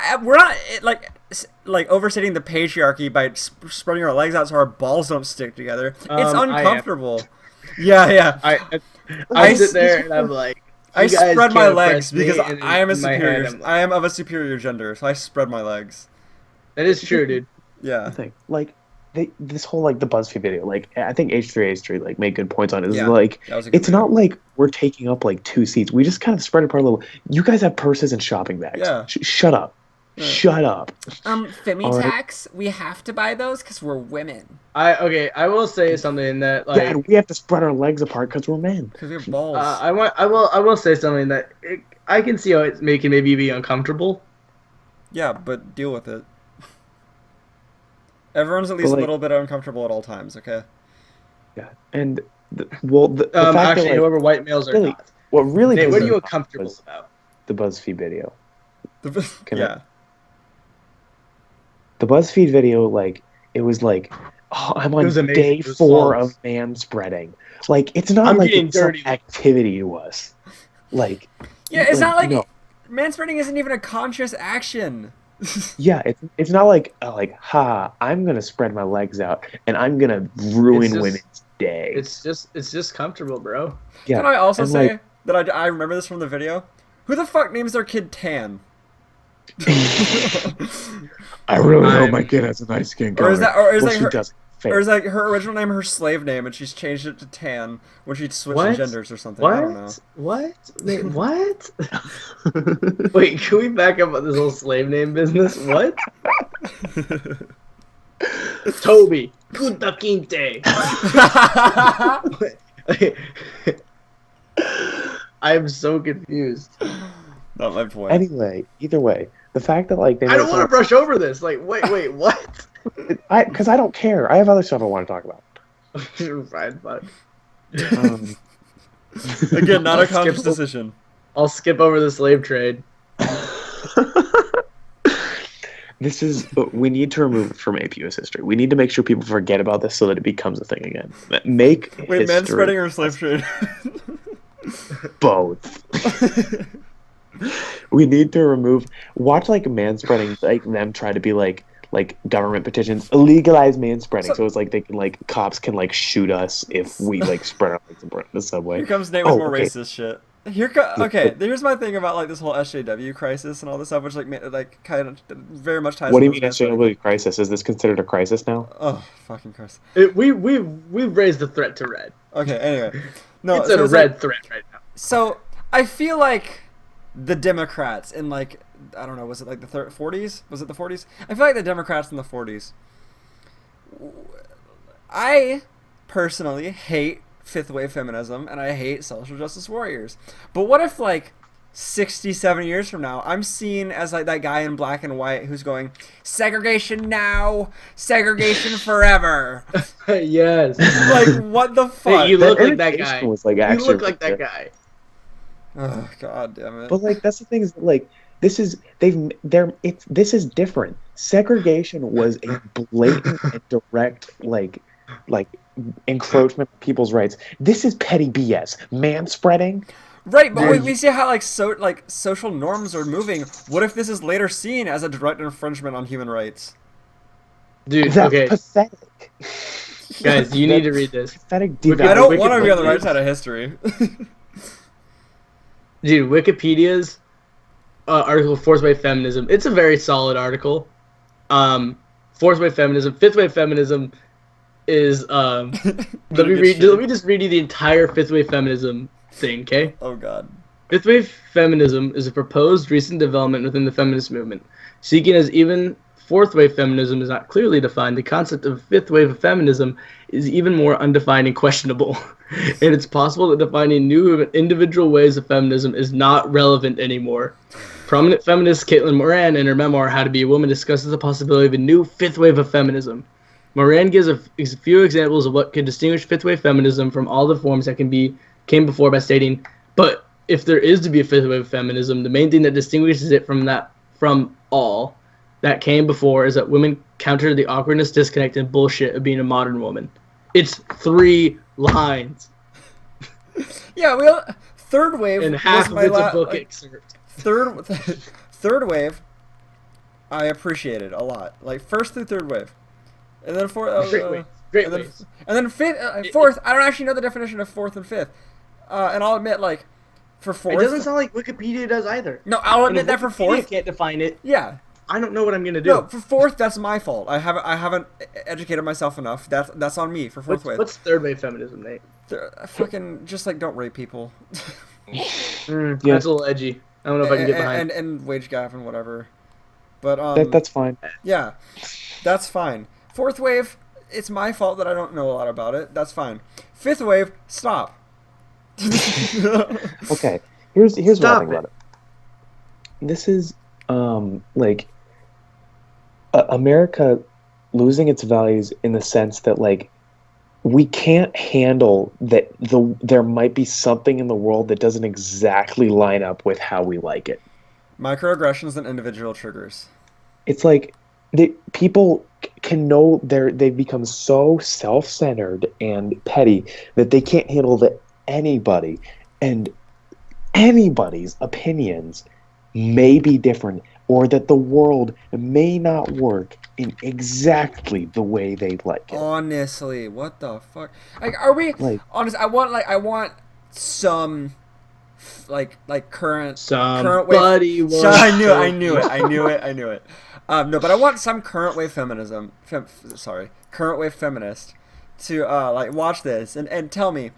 like overstating the patriarchy by spreading our legs out so our balls don't stick together. It's uncomfortable. Yeah. I sit there and I'm like, I spread my legs because I am I am of a superior gender, so I spread my legs. That is true, dude. Yeah. This whole the BuzzFeed video, I think H3H3 made good points on it. Yeah, It's not like we're taking up 2 seats. We just kind of spread apart a little. You guys have purses and shopping bags. Yeah. Shut up. Shut up. Femi tax, we have to buy those because we're women. I will say something that Dad, we have to spread our legs apart because we're men. Because we have balls. I will say something that I can see how it's making maybe be uncomfortable. Yeah, but deal with it. Everyone's at least a little bit uncomfortable at all times, okay? Yeah, and the fact actually, however, white males are not. What really? What are you uncomfortable about? The BuzzFeed video. The BuzzFeed video, it was I'm on day 4 of man spreading. It's not it's some activity to us. It's not like man spreading isn't even a conscious action. Yeah, it's not I'm gonna spread my legs out and I'm gonna ruin women's day. It's just comfortable, bro. Yeah. Can I also say that I remember this from the video? Who the fuck names their kid Tan? I really hope my kid has a nice skin color. Or is her original name her slave name and she's changed it to Tan when she switched genders or something? I don't know. What? Wait, what? Wait, can we back up on this whole slave name business? What? Toby. Kunta Kinte. I'm so confused. Not my point. Anyway, either way, the fact that like they I don't want to brush over this. Like, wait, what? because I don't care. I have other stuff I want to talk about. Fine, fine. Um, Again, not I'll a conscious skip over- decision. I'll skip over the slave trade. This is we need to remove it from APUS history. We need to make sure people forget about this so that it becomes a thing again. Make Wait, history manspreading or slave trade? both. We need to remove watch like manspreading, like them try to be like government petitions legalize manspreading, so it's like they can like cops can like shoot us if we like spread our legs in the subway. Here comes Nate with more okay. racist shit. Here's my thing about like this whole SJW crisis and all this stuff, which like kind of very much ties. What do you into mean manspreading. SJW crisis? Is this considered a crisis now? Oh, fucking Christ. We've raised the threat to red. Okay, anyway. No, It's so a red threat right now. So, I feel like the Democrats in like, I don't know, was it like the 40s? Was it the 40s? I feel like the Democrats in the 40s. I personally hate fifth wave feminism and I hate social justice warriors. But what if like 60, 70 years from now, I'm seen as like that guy in black and white who's going, segregation now, segregation forever. Yes. Like, what the fuck? Hey, you look like that irritation guy. was, like, You actually look like that really guy. Oh, God damn it. But like that's the thing is like this is this is different. Segregation was a blatant and direct like encroachment on people's rights. This is petty BS. Manspreading. Right, but we see how like social norms are moving. What if this is later seen as a direct infringement on human rights? Dude, That's okay. pathetic. Guys, you need to read this. Pathetic I don't Wikipedia- want to be on the right side of history. Dude, Wikipedia's article "Forced by Feminism." It's a very solid article. Forced by feminism, fifth wave feminism is. Let me just read you the entire fifth wave feminism thing, okay? Oh God. Fifth wave feminism is a proposed recent development within the feminist movement, seeking as even fourth wave feminism is not clearly defined. The concept of fifth wave feminism is even more undefined and questionable. And it's possible that defining new individual ways of feminism is not relevant anymore. Prominent feminist Caitlin Moran, in her memoir How to Be a Woman, discusses the possibility of a new fifth wave of feminism. Moran gives a few examples of what could distinguish fifth wave feminism from all the forms that came before by stating, but if there is to be a fifth wave of feminism, the main thing that distinguishes it from all that came before is that women counter the awkwardness, disconnect, and bullshit of being a modern woman. It's 3 lines. Yeah, third wave And half was of my it's a book excerpt. third wave. I appreciated a lot, like first through third wave, and then fourth. Great and then, waves. and then fourth. I don't actually know the definition of fourth and fifth, and I'll admit, like, for fourth. It doesn't sound like Wikipedia does either. No, I'll admit that for Wikipedia fourth. can't define it. Yeah. I don't know what I'm gonna do. No, for fourth, that's my fault. I haven't educated myself enough. That's on me for fourth wave. What's third wave feminism, Nate? Fucking just like don't rape people. That's a little edgy. I don't know if I can get behind. And wage gap and whatever. But that's fine. yeah, that's fine. Fourth wave, it's my fault that I don't know a lot about it. That's fine. Fifth wave, stop. Okay. Here's what I Stop think about it. This is like America losing its values in the sense that like we can't handle that there might be something in the world that doesn't exactly line up with how we like it. Microaggressions and individual triggers. It's like people can know they've become so self-centered and petty that they can't handle that anybody and anybody's opinions may be different, or that the world may not work in exactly the way they like it. Honestly, what the fuck? Like, are we? Like, honestly, I want some, like current Somebody wave. was I knew it. No, but I want some current wave feminism. Current wave feminist to like watch this and tell me,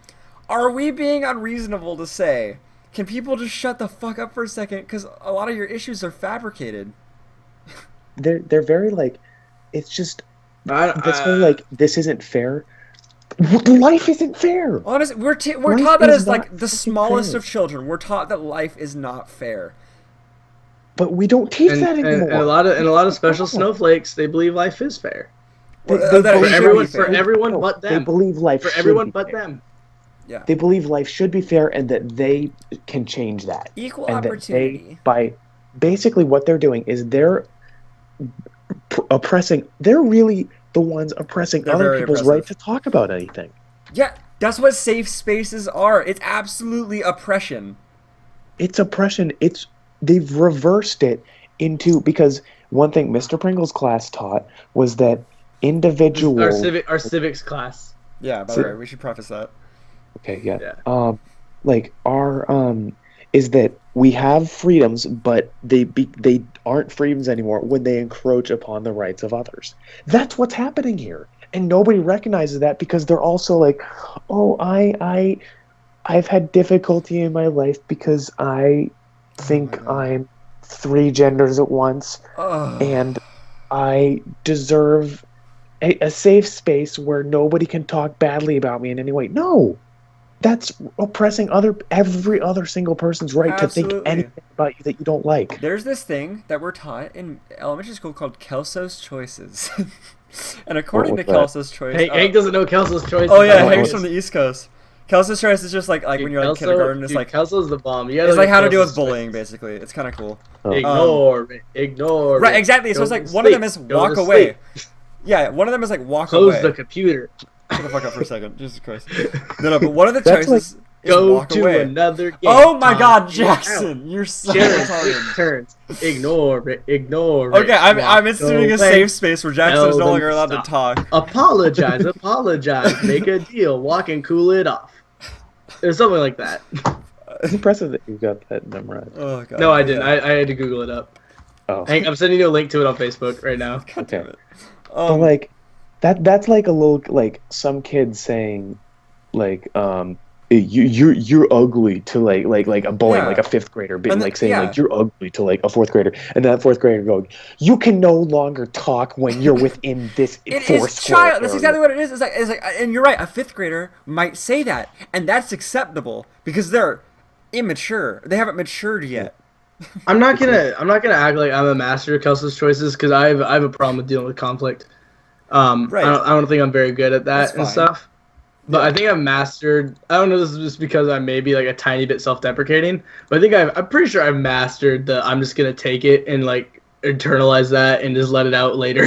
are we being unreasonable to say? Can people just shut the fuck up for a second? Because a lot of your issues are fabricated. they're very like, it's just this whole like this isn't fair. Life isn't fair. Honestly, we're Life taught that is as not like the fucking smallest fair. of children. We're taught that life is not fair. But we don't teach And, that and anymore. a lot of That's the special problem. snowflakes, they believe life is fair. They That For it believe should be everyone, life. for fair. everyone No, but they them. believe life For should everyone be but fair. them. Yeah. They believe life should be fair and that they can change that. Equal And that they, opportunity. by basically what they're doing is they're oppressing, they're really the ones oppressing They're other very people's right oppressive. to talk about anything. Yeah, that's what safe spaces are. It's absolutely oppression. It's oppression. They've reversed it into, because one thing Mr. Pringle's class taught was that This is our individuals. civics class. Yeah, by the way, we should preface that. Okay, yeah. Yeah. Like our is that we have freedoms, but they aren't freedoms anymore when they encroach upon the rights of others. That's what's happening here, and nobody recognizes that because they're also like, oh, I've had difficulty in my life because I think God. I'm three genders at once, Ugh. and I deserve a safe space where nobody can talk badly about me in any way. No, that's oppressing every other single person's right to think Absolutely. anything about you that you don't like. There's this thing that we're taught in elementary school called Kelso's Choices. And according to was that? Kelso's Choice... Hank doesn't know Kelso's choice. oh, I yeah, don't know Hank's what from the East Coast. Kelso's Choice is just like when you're in kindergarten, it's like... Kelso's the bomb. You gotta It's look like at how to deal with Kelso's bullying, choices. basically. It's kind of cool. Oh. Ignore Right, it. exactly. So Go it's like to one of them sleep. is Go walk to away. sleep. Yeah, one of them is like walk Close away. the computer. Shut the fuck up for a second. Jesus Christ. No, but one of the That's choices is Go walk to away. another game. Oh my Time God, is Jackson, you're so out. Turns, retarded. turns. Ignore it. Ignore Okay, it. I'm Walk instituting a away. safe space where Jackson is Tell no them longer allowed to stop. talk. Apologize. Make a deal. Walk and cool it off. Or something like that. It's impressive that you got that memorized. Oh God. No, I but didn't. yeah. I had to Google it up. Oh, Hank, I'm sending you a link to it on Facebook right now. God damn okay. it. But like that's like a little, like some kid saying like you're ugly to like a boy, Yeah. like a fifth grader being And like saying yeah. like you're ugly to like a fourth grader, and that fourth grader going, you can no longer talk when you're within this It four is square child. That's area. exactly what it is. It's like, and you're right. A fifth grader might say that, and that's acceptable because they're immature. They haven't matured yet. I'm not gonna act like I'm a master of Kelso's choices because I have a problem with dealing with conflict. Right. I don't think I'm very good at that That's and fine. stuff. But Yeah. I think I've mastered. I don't know. This is just because I may be like a tiny bit self-deprecating, but I think I'm pretty sure I've mastered the. I'm just gonna take it and like internalize that and just let it out later.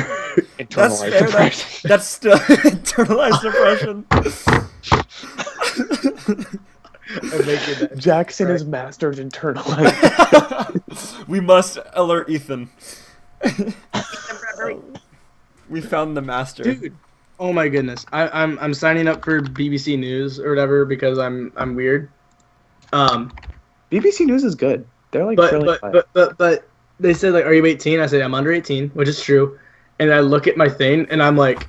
That's Internalized fair. depression. That's still internalized depression. I'm making that. Jackson Right. is mastered internalized. We must alert Ethan. We found the master. Dude, oh my goodness! I'm signing up for BBC News or whatever because I'm weird. BBC News is good. They're like But fairly but, quiet. but they said like, are you 18? I said I'm under 18, which is true. And I look at my thing and I'm like,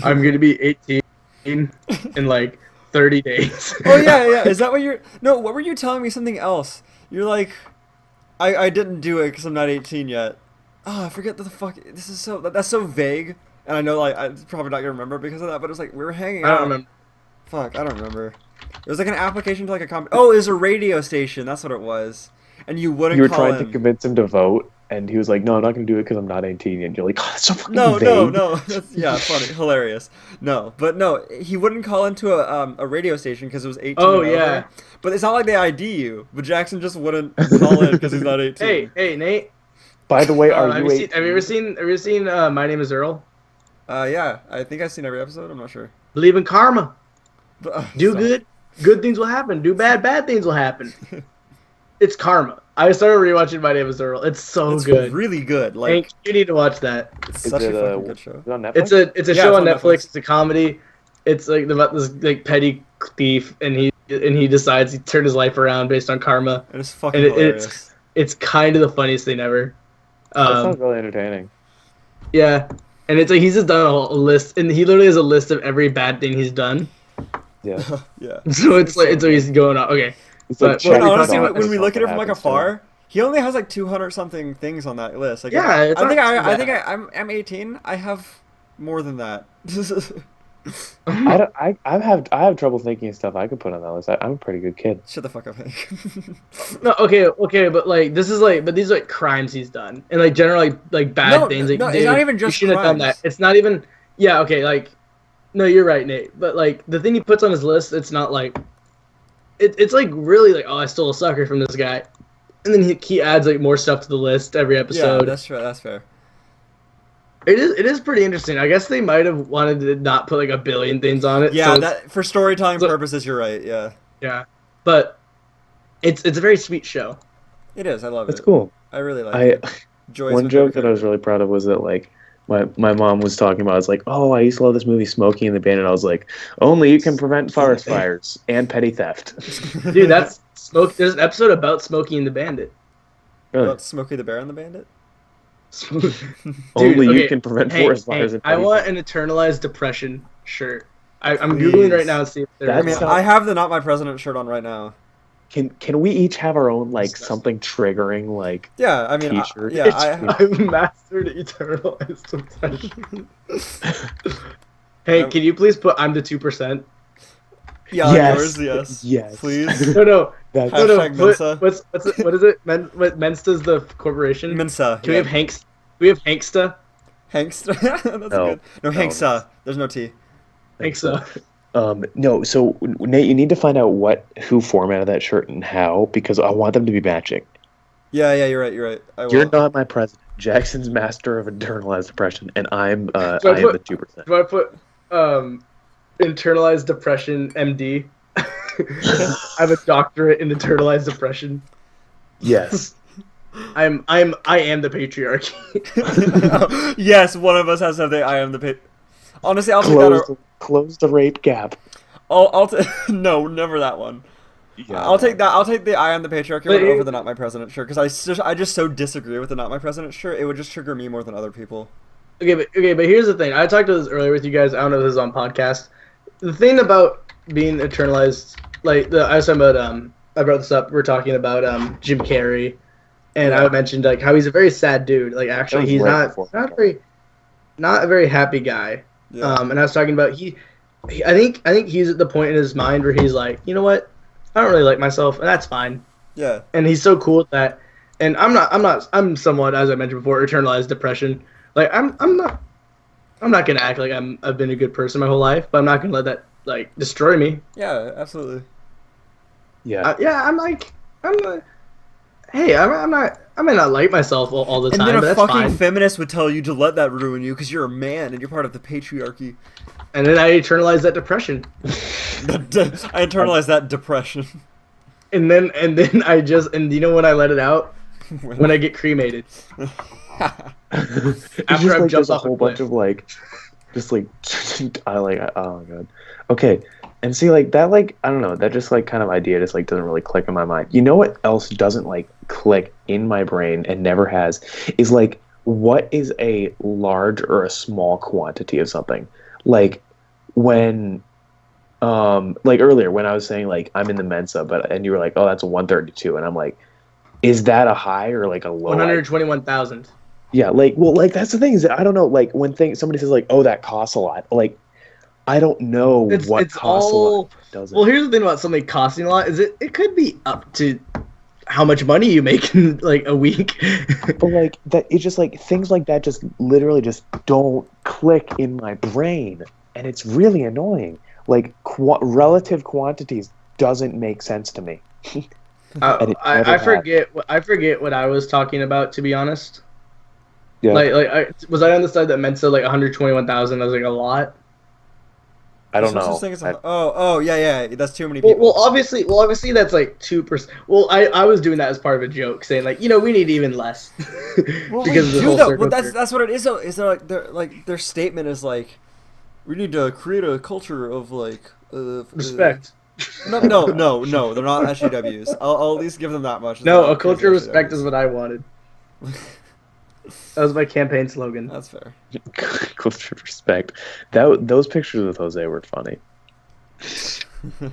I'm gonna be 18 in like 30 days. Oh yeah. Is that what you're? No, what were you telling me? Something else. You're like, I didn't do it because I'm not 18 yet. Oh, I forget the fuck. This is that's so vague, and I know like I'm probably not gonna remember because of that. But it was like we were hanging I out. don't remember. Fuck, I don't remember. It was like an application to like a Oh, it was a radio station. That's what it was. And you wouldn't You were call trying to in. convince him to vote, and he was like, "No, I'm not going to do it because I'm not 18." And you're like, "Oh, that's so fucking No, vague." no. That's funny, hilarious. No, but no, he wouldn't call into a radio station because it was 18. Oh, and yeah. over. But it's not like they ID you. But Jackson just wouldn't call in because he's not 18. Hey, Nate. By the way, are Have you you 18? seen My Name Is Earl? Yeah, I think I've seen every episode. I'm not sure. Believe in karma. But, Do stop. good things will happen. Do bad things will happen. It's karma. I started rewatching My Name Is Earl. It's so It's good. really good. Like Hank, you need to watch that. it's Is such it, a fucking good show. is it on Netflix? It's a Yeah, show it's on on Netflix. Netflix. It's a comedy. It's like about this like petty thief, and he decides he turned his life around based on karma. And it's fucking And hilarious. it's kind of the funniest thing ever. That sounds really entertaining. Yeah, and it's like he's just done a whole list, and he literally has a list of every bad thing he's done. Yeah. Yeah. So it's like he's going on. Okay, It's But- like well, check But honestly, off when we look at it from like happens to afar, he only has like 200 something things on that list. Like, Yeah, it's I think not too I think bad. I'm 18. I have more than that. I have trouble thinking of stuff I could put on that list. I'm a pretty good kid. Shut the fuck up, Hank. No, okay, but like this is like, but these are like crimes he's done, and like generally like bad No, things. Like, no, it's not dude, even you just shouldn't have done that. crimes. It's not even. Yeah, okay, like, no, you're right, Nate. But like the thing he puts on his list, it's not like, it's like really like, oh, I stole a sucker from this guy, and then he adds like more stuff to the list every Yeah, episode. that's true. That's fair. It is pretty interesting. I guess they might have wanted to not put like a billion things on it. Yeah, So that for storytelling so- purposes, you're right. Yeah, yeah, but it's a very sweet show. it is. I love That's it. cool. I really like I it. Joy's One my joke favorite that I was character. really proud of was that like my mom was talking about. It's like, oh, I used to love this movie Smokey and the Bandit. I was like, only you can prevent forest fires and petty theft. Dude, that's Smoke. There's an episode about Smokey and the Bandit. Really? About Smokey the Bear and the Bandit. Dude, Only you okay, can prevent Hank, forest fires Hank, and I petty want theft. an Internalized Depression shirt. I'm googling right now to see if there I That is mean, one. sounds- I have the Not My President shirt on right now. Can we each have our own like something triggering like Yeah, I mean, T-shirt? yeah, I. I've mastered Eternalized Depression. Hey, can you please put I'm the 2%? Yeah, on Yes, yours, yes. yes. Please. No. That's Hashtag Put, Mensa. what is it? Mensta's the corporation. Mensa. Can we have Hanks? Can we have Hanksta? Hankster? That's No. good. No, No. Hanksa. There's no T. Hanksta. No, so Nate, you need to find out who formatted that shirt and how, because I want them to be matching. Yeah, you're right, you're right. I will. You're not my president. Jackson's master of internalized depression, and I'm I So I am the put- 2%. Do I put internalized depression MD? I have a doctorate in internalized depression. Yes. I am the patriarchy. Yes, one of us has something. I am the pit. Honestly, I'll take that. Close the rape gap. No, never that one. Yeah, I'll take that. I'll take the I am the patriarchy But one it- over the Not My President shirt because I just so disagree with the Not My President shirt. It would just trigger me more than other people. Okay, but here's the thing. I talked about this earlier with you guys. I don't know if this is on podcast. The thing about being internalized, like I was talking about. I brought this up. We're talking about Jim Carrey, and I mentioned like how he's a very sad dude. Like actually, was he's right before. not a very happy guy. Yeah. And I was talking about I think he's at the point in his mind where he's like, you know what, I don't really like myself, and that's fine. Yeah. And he's so cool with that. And I'm somewhat, as I mentioned before, internalized depression. Like I'm not gonna act like I've been a good person my whole life, but I'm not gonna let that like destroy me. Yeah. Absolutely. Yeah. Hey, I may not like myself all the And time, then but a that's fucking fine. feminist would tell you to let that ruin you because you're a man and you're part of the patriarchy. And then I internalize that depression. I internalize that depression. And then and you know when I let it out? When I get cremated. It's After just I've like jumped there's a off a whole bunch cliff. of like, just like I like oh my god. Okay, and see like that like I don't know that just like kind of idea just like doesn't really click in my mind. You know what else doesn't like click in my brain and never has is like what is a large or a small quantity of something like when like earlier when I was saying like I'm in the Mensa and you were like oh that's a 132 and I'm like is that a high or like a low? 121,000. Yeah, like well, like that's the thing is that I don't know. Like when somebody says like, "Oh, that costs a lot," like I don't know what It's costs a all. lot. Doesn't. Well, here's the thing about something costing a lot: is it could be up to how much money you make in like a week. But like that, it's just like things like that just literally just don't click in my brain, and it's really annoying. Like relative quantities doesn't make sense to me. And it never I has. forget what I was talking about, to be honest. Yeah. Was I on the side that Mensa like 121,000? I was like a lot. I don't There's no know. such thing as I- yeah. That's too many Well, people. obviously that's like 2%. Well, I was doing that as part of a joke, saying like, we need even less Well, because of we the do whole though. circle But jerk. that's what it is though. Is their statement is like, we need to create a culture of like Respect. No, they're not SJWs. I'll at least give them that much. They're No, not a culture of crazy respect SJWs. is what I wanted. That was my campaign slogan. That's fair. Culture of respect. Those pictures with Jose were funny. Fucking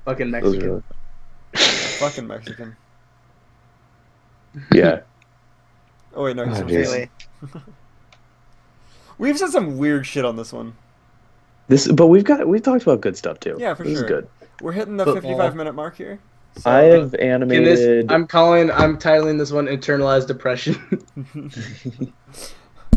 Those Mexican. were really Fucking Mexican. yeah. Oh wait, no, he's Oh, from jeez. Chile. We've said some weird shit on this one. But we've talked about good stuff too. Yeah, for This is sure. good. We're hitting the Football. 55-minute mark here. I So, have animated. I'm titling this one "Internalized Depression."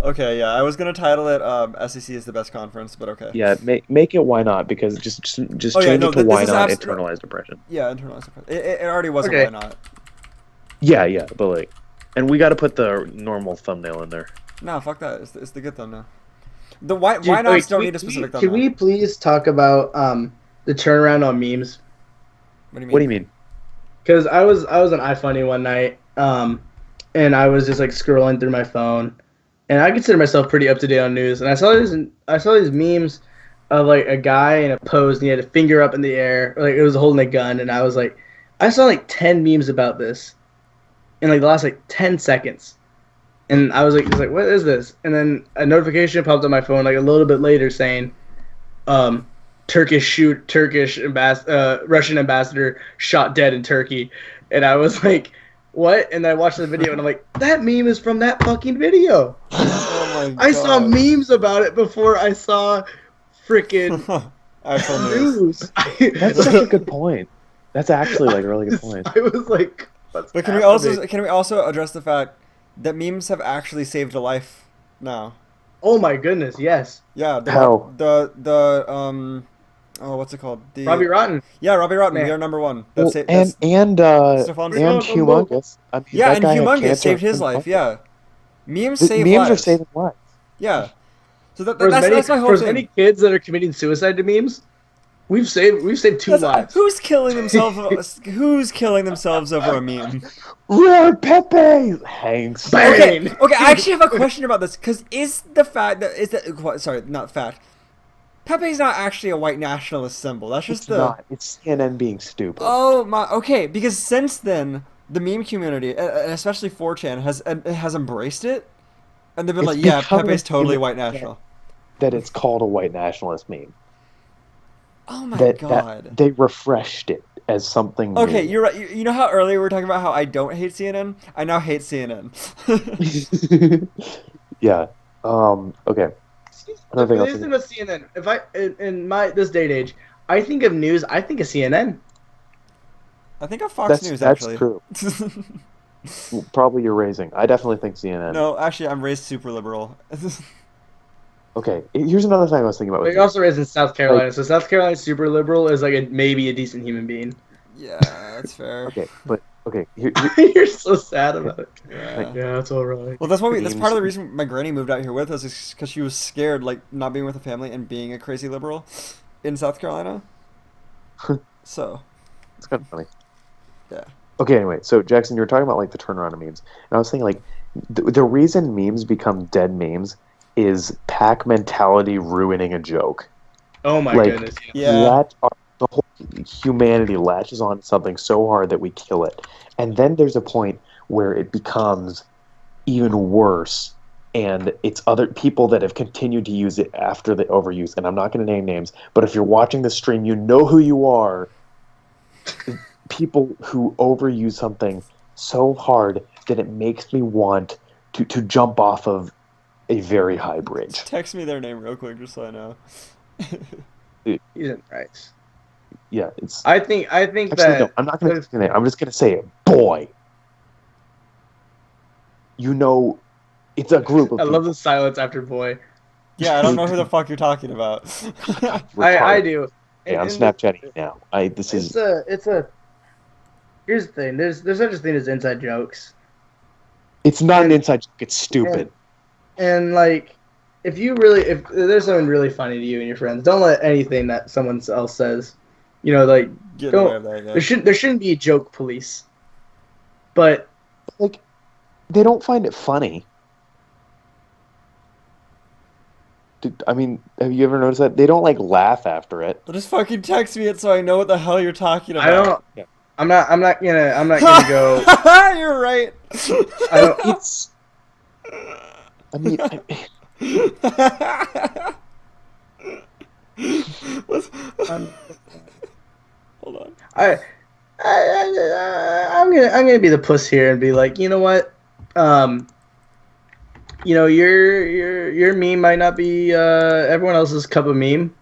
okay, yeah, I was gonna title it SEC is the best conference, but okay. Yeah, make it why not, because just Oh, yeah, change no, it to why this is not no, internalized depression. yeah, internalized depression. It already wasn't Okay. why not. Yeah, but like, and we got to put the normal thumbnail in there. No, fuck that. It's the good thumbnail. The why Dude, why not wait, don't need a specific Can thumbnail. we please talk about the turnaround on memes? What do you mean? What do you mean? Because I was on iFunny one night, and I was just like scrolling through my phone, and I consider myself pretty up to date on news, and I saw these memes of like a guy in a pose, and he had a finger up in the air, like it was holding a gun, and I was like, I saw like 10 memes about this in like the last like 10 seconds. And I was like, what is this? And then a notification popped on my phone like a little bit later saying, Russian ambassador shot dead in Turkey. And I was like, what? And I watched the video and I'm like, that meme is from that fucking video. Oh my I saw God. memes about it before I saw freaking Actual news. news. That's such a good point. That's actually like a really good point. I was like, what's But can we also address the fact that memes have actually saved a life now? Oh my goodness, yes. Yeah. How? What's it called? Robbie Rotten. Yeah, Robbie Rotten. Man. We are number one. Well, That's it. and Stefan's- humongous. I mean, Yeah, that and guy had Humongous cancer saved his and life. fucking- Yeah. Memes The save memes lives. are saving lives. Yeah. So For that's my whole for as thing. many kids that are committing suicide to memes, we've saved two lives. Who's killing themselves? Who's killing themselves over a meme? Roar Pepe! Hanks. Bang! Okay. I actually have a question about this because sorry, not fact. Pepe's not actually a white nationalist symbol. That's just It's the. not. It's CNN being stupid. Oh my. Okay, because since then the meme community, and especially 4chan, has embraced it, and they've been It's like, yeah, become Pepe's a totally meme white national. That it's called a white nationalist meme. Oh my That God. they refreshed it as something Okay, new. you're right. You know how earlier we were talking about how I don't hate CNN? I now hate CNN. Yeah. Okay. Another thing else. Listen to CNN. If I in my this day and age, I think of news. I think of CNN. I think of Fox News, That's actually. true. Probably you're raising. I definitely think CNN. No, actually, I'm raised super liberal. Okay. Here's another thing I was thinking about. But With you're you. also raised in South Carolina, so South Carolina super liberal is like maybe a decent human being. Yeah, that's fair. Okay, but okay. You're so sad about it. Yeah. Yeah, that's all right. Well, that's part of the reason my granny moved out here with us is because she was scared, like, not being with a family and being a crazy liberal in South Carolina. So, It's kind of funny. yeah. Okay, anyway, so Jackson, you were talking about like the turnaround of memes, and I was thinking like the reason memes become dead memes is pack mentality ruining a joke. Oh my Like, goodness. Yeah. The whole humanity latches on to something so hard that we kill it, and then there's a point where it becomes even worse, and it's other people that have continued to use it after the overuse. And I'm not going to name names, but if you're watching the stream, you know who you are. People who overuse something so hard that it makes me want to jump off of a very high bridge. Text me their name real quick just so I know. He's in right. Yeah, it's. I think Actually, that no, I'm not going to say it. I'm just going to say it. Boy. You know, it's a group of I people. love the silence after boy. Yeah, I don't know who the fuck you're talking about. I do. Hey, I'm And Snapchatting now. It's a. Here's the thing. There's such a thing as inside jokes, It's not an inside joke. It's stupid. and like, if there's something really funny to you and your friends, don't let anything that someone else says, like, Get away don't. with that, yeah. There shouldn't be a joke police, but Like, they don't find it funny. I mean, have you ever noticed that they don't like laugh after it? Well, just fucking text me it so I know what the hell you're talking about. I don't. Yeah. I'm not gonna go. You're right. I don't. It's. I mean, Hold on. I'm gonna be the puss here and be like, you know what, your meme might not be everyone else's cup of meme,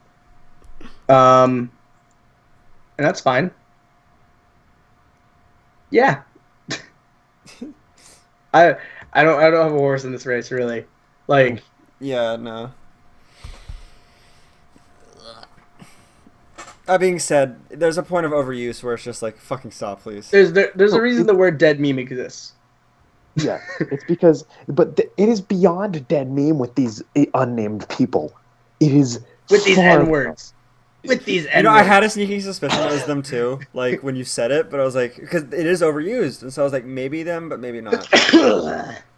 And that's fine. Yeah. I I don't have a horse in this race really. Like Yeah, no. That being said, there's a point of overuse where it's just like, fucking stop, please. there's a No, reason the word dead meme exists. Yeah, it's because, but it is beyond dead meme with these unnamed people. It is With these far N-words. With these You know, I N-words. had a sneaking suspicion it was them too, like when you said it, but I was like, because it is overused, and so I was like, maybe them, but maybe not.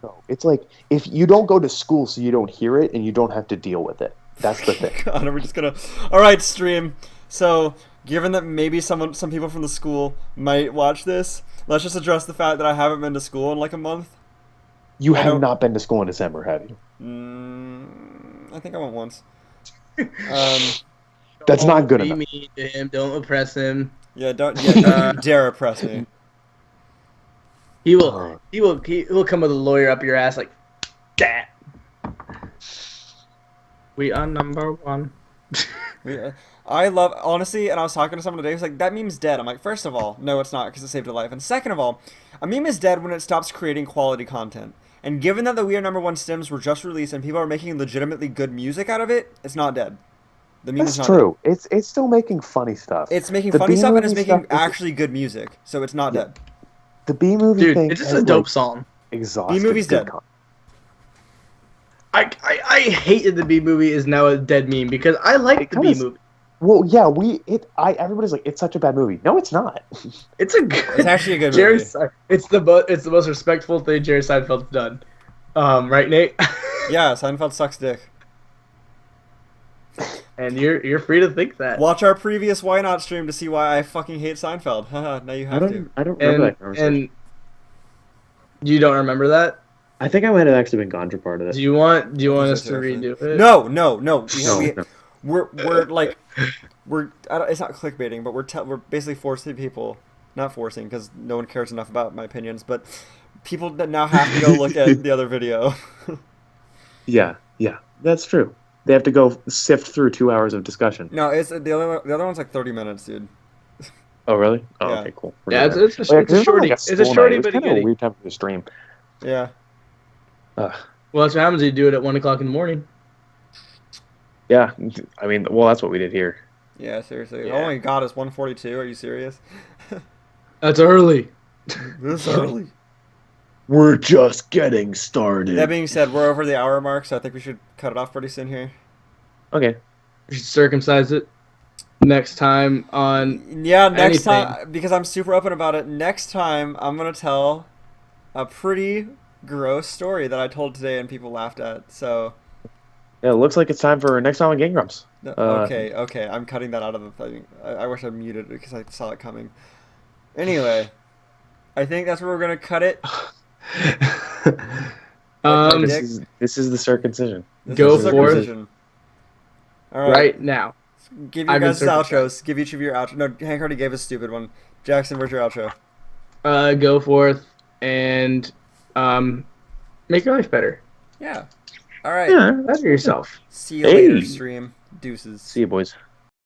No, it's like if you don't go to school, so you don't hear it and you don't have to deal with it. That's the thing. God, are we just gonna? All right, stream. So, given that maybe some people from the school might watch this, let's just address the fact that I haven't been to school in like a month. You I have don't- not been to school in December, have you? I think I went once. That's not good Be enough. mean to him. Don't oppress him. Don't you dare oppress me. He will come with a lawyer up your ass like that. We are number one. I love, honestly, and I was talking to someone today who's like, that meme's dead. I'm like, first of all, no, it's not, because it saved a life. And second of all, a meme is dead when it stops creating quality content. And given that the We Are Number One stems were just released and people are making legitimately good music out of it, it's not dead. The meme is That's not true. It's still making funny stuff. dead. It's making The funny stuff and it's B-movie making stuff is- actually good music. So it's not dead. The B movie Dude, thing it's just has, a dope like, song. exhausted. B-movie's good dead. I hated the B movie is now a dead meme because I like It the kinda B is- movie. Well, yeah, everybody's like, it's such a bad movie. No, it's not. It's a good. It's actually a good Jerry. movie. It's the most respectful thing Jerry Seinfeld's done. Right, Nate? Yeah, Seinfeld sucks dick. And you're free to think that. Watch our previous Why Not stream to see why I fucking hate Seinfeld. Haha, now you have to. I don't remember that conversation. And you don't remember that? I think I might have actually been gone for part of it. Do you want think us so, to actually. redo it? No. No. We're like, it's not clickbaiting, but we're basically forcing people, not forcing because no one cares enough about my opinions, but people that now have to go look at the other video. Yeah, that's true. They have to go sift through 2 hours of discussion. No, it's the other one's like 30 minutes, dude. Oh, really? Oh, Yeah. okay, cool. Yeah, it's a, Oh, yeah, it's 'cause a it was on, shorty. like, It's a school shorty, night. but It was kind of a goodie. weird time for the stream. Yeah. Ugh. Well, that's what happens. You do it at 1:00 in the morning. Yeah, I mean, well, that's what we did here. Yeah, seriously. Yeah. Oh my god, it's 1:42. Are you serious? That's early. This early. We're just getting started. That being said, we're over the hour mark, so I think we should cut it off pretty soon here. Okay. We should circumcise it next time on. Yeah, next Anything. time, because I'm super open about it, next time I'm going to tell a pretty gross story that I told today and people laughed at. So, Yeah, it looks like it's time for next time on Game Grumps. okay, I'm cutting that out of the thing. I wish I muted it because I saw it coming. Anyway, I think that's where we're going to cut it. um, Dick. This is the circumcision. This Go is for it. circumcision. All right. right now. Give you I've been guys outros. circumcised. Give each of your outro. No, Hank already gave a stupid one. Jackson, where's your outro? Go forth and make your life better. Yeah. All right. Yeah. Better yourself. See you later, Hey. stream. Deuces. See you, boys.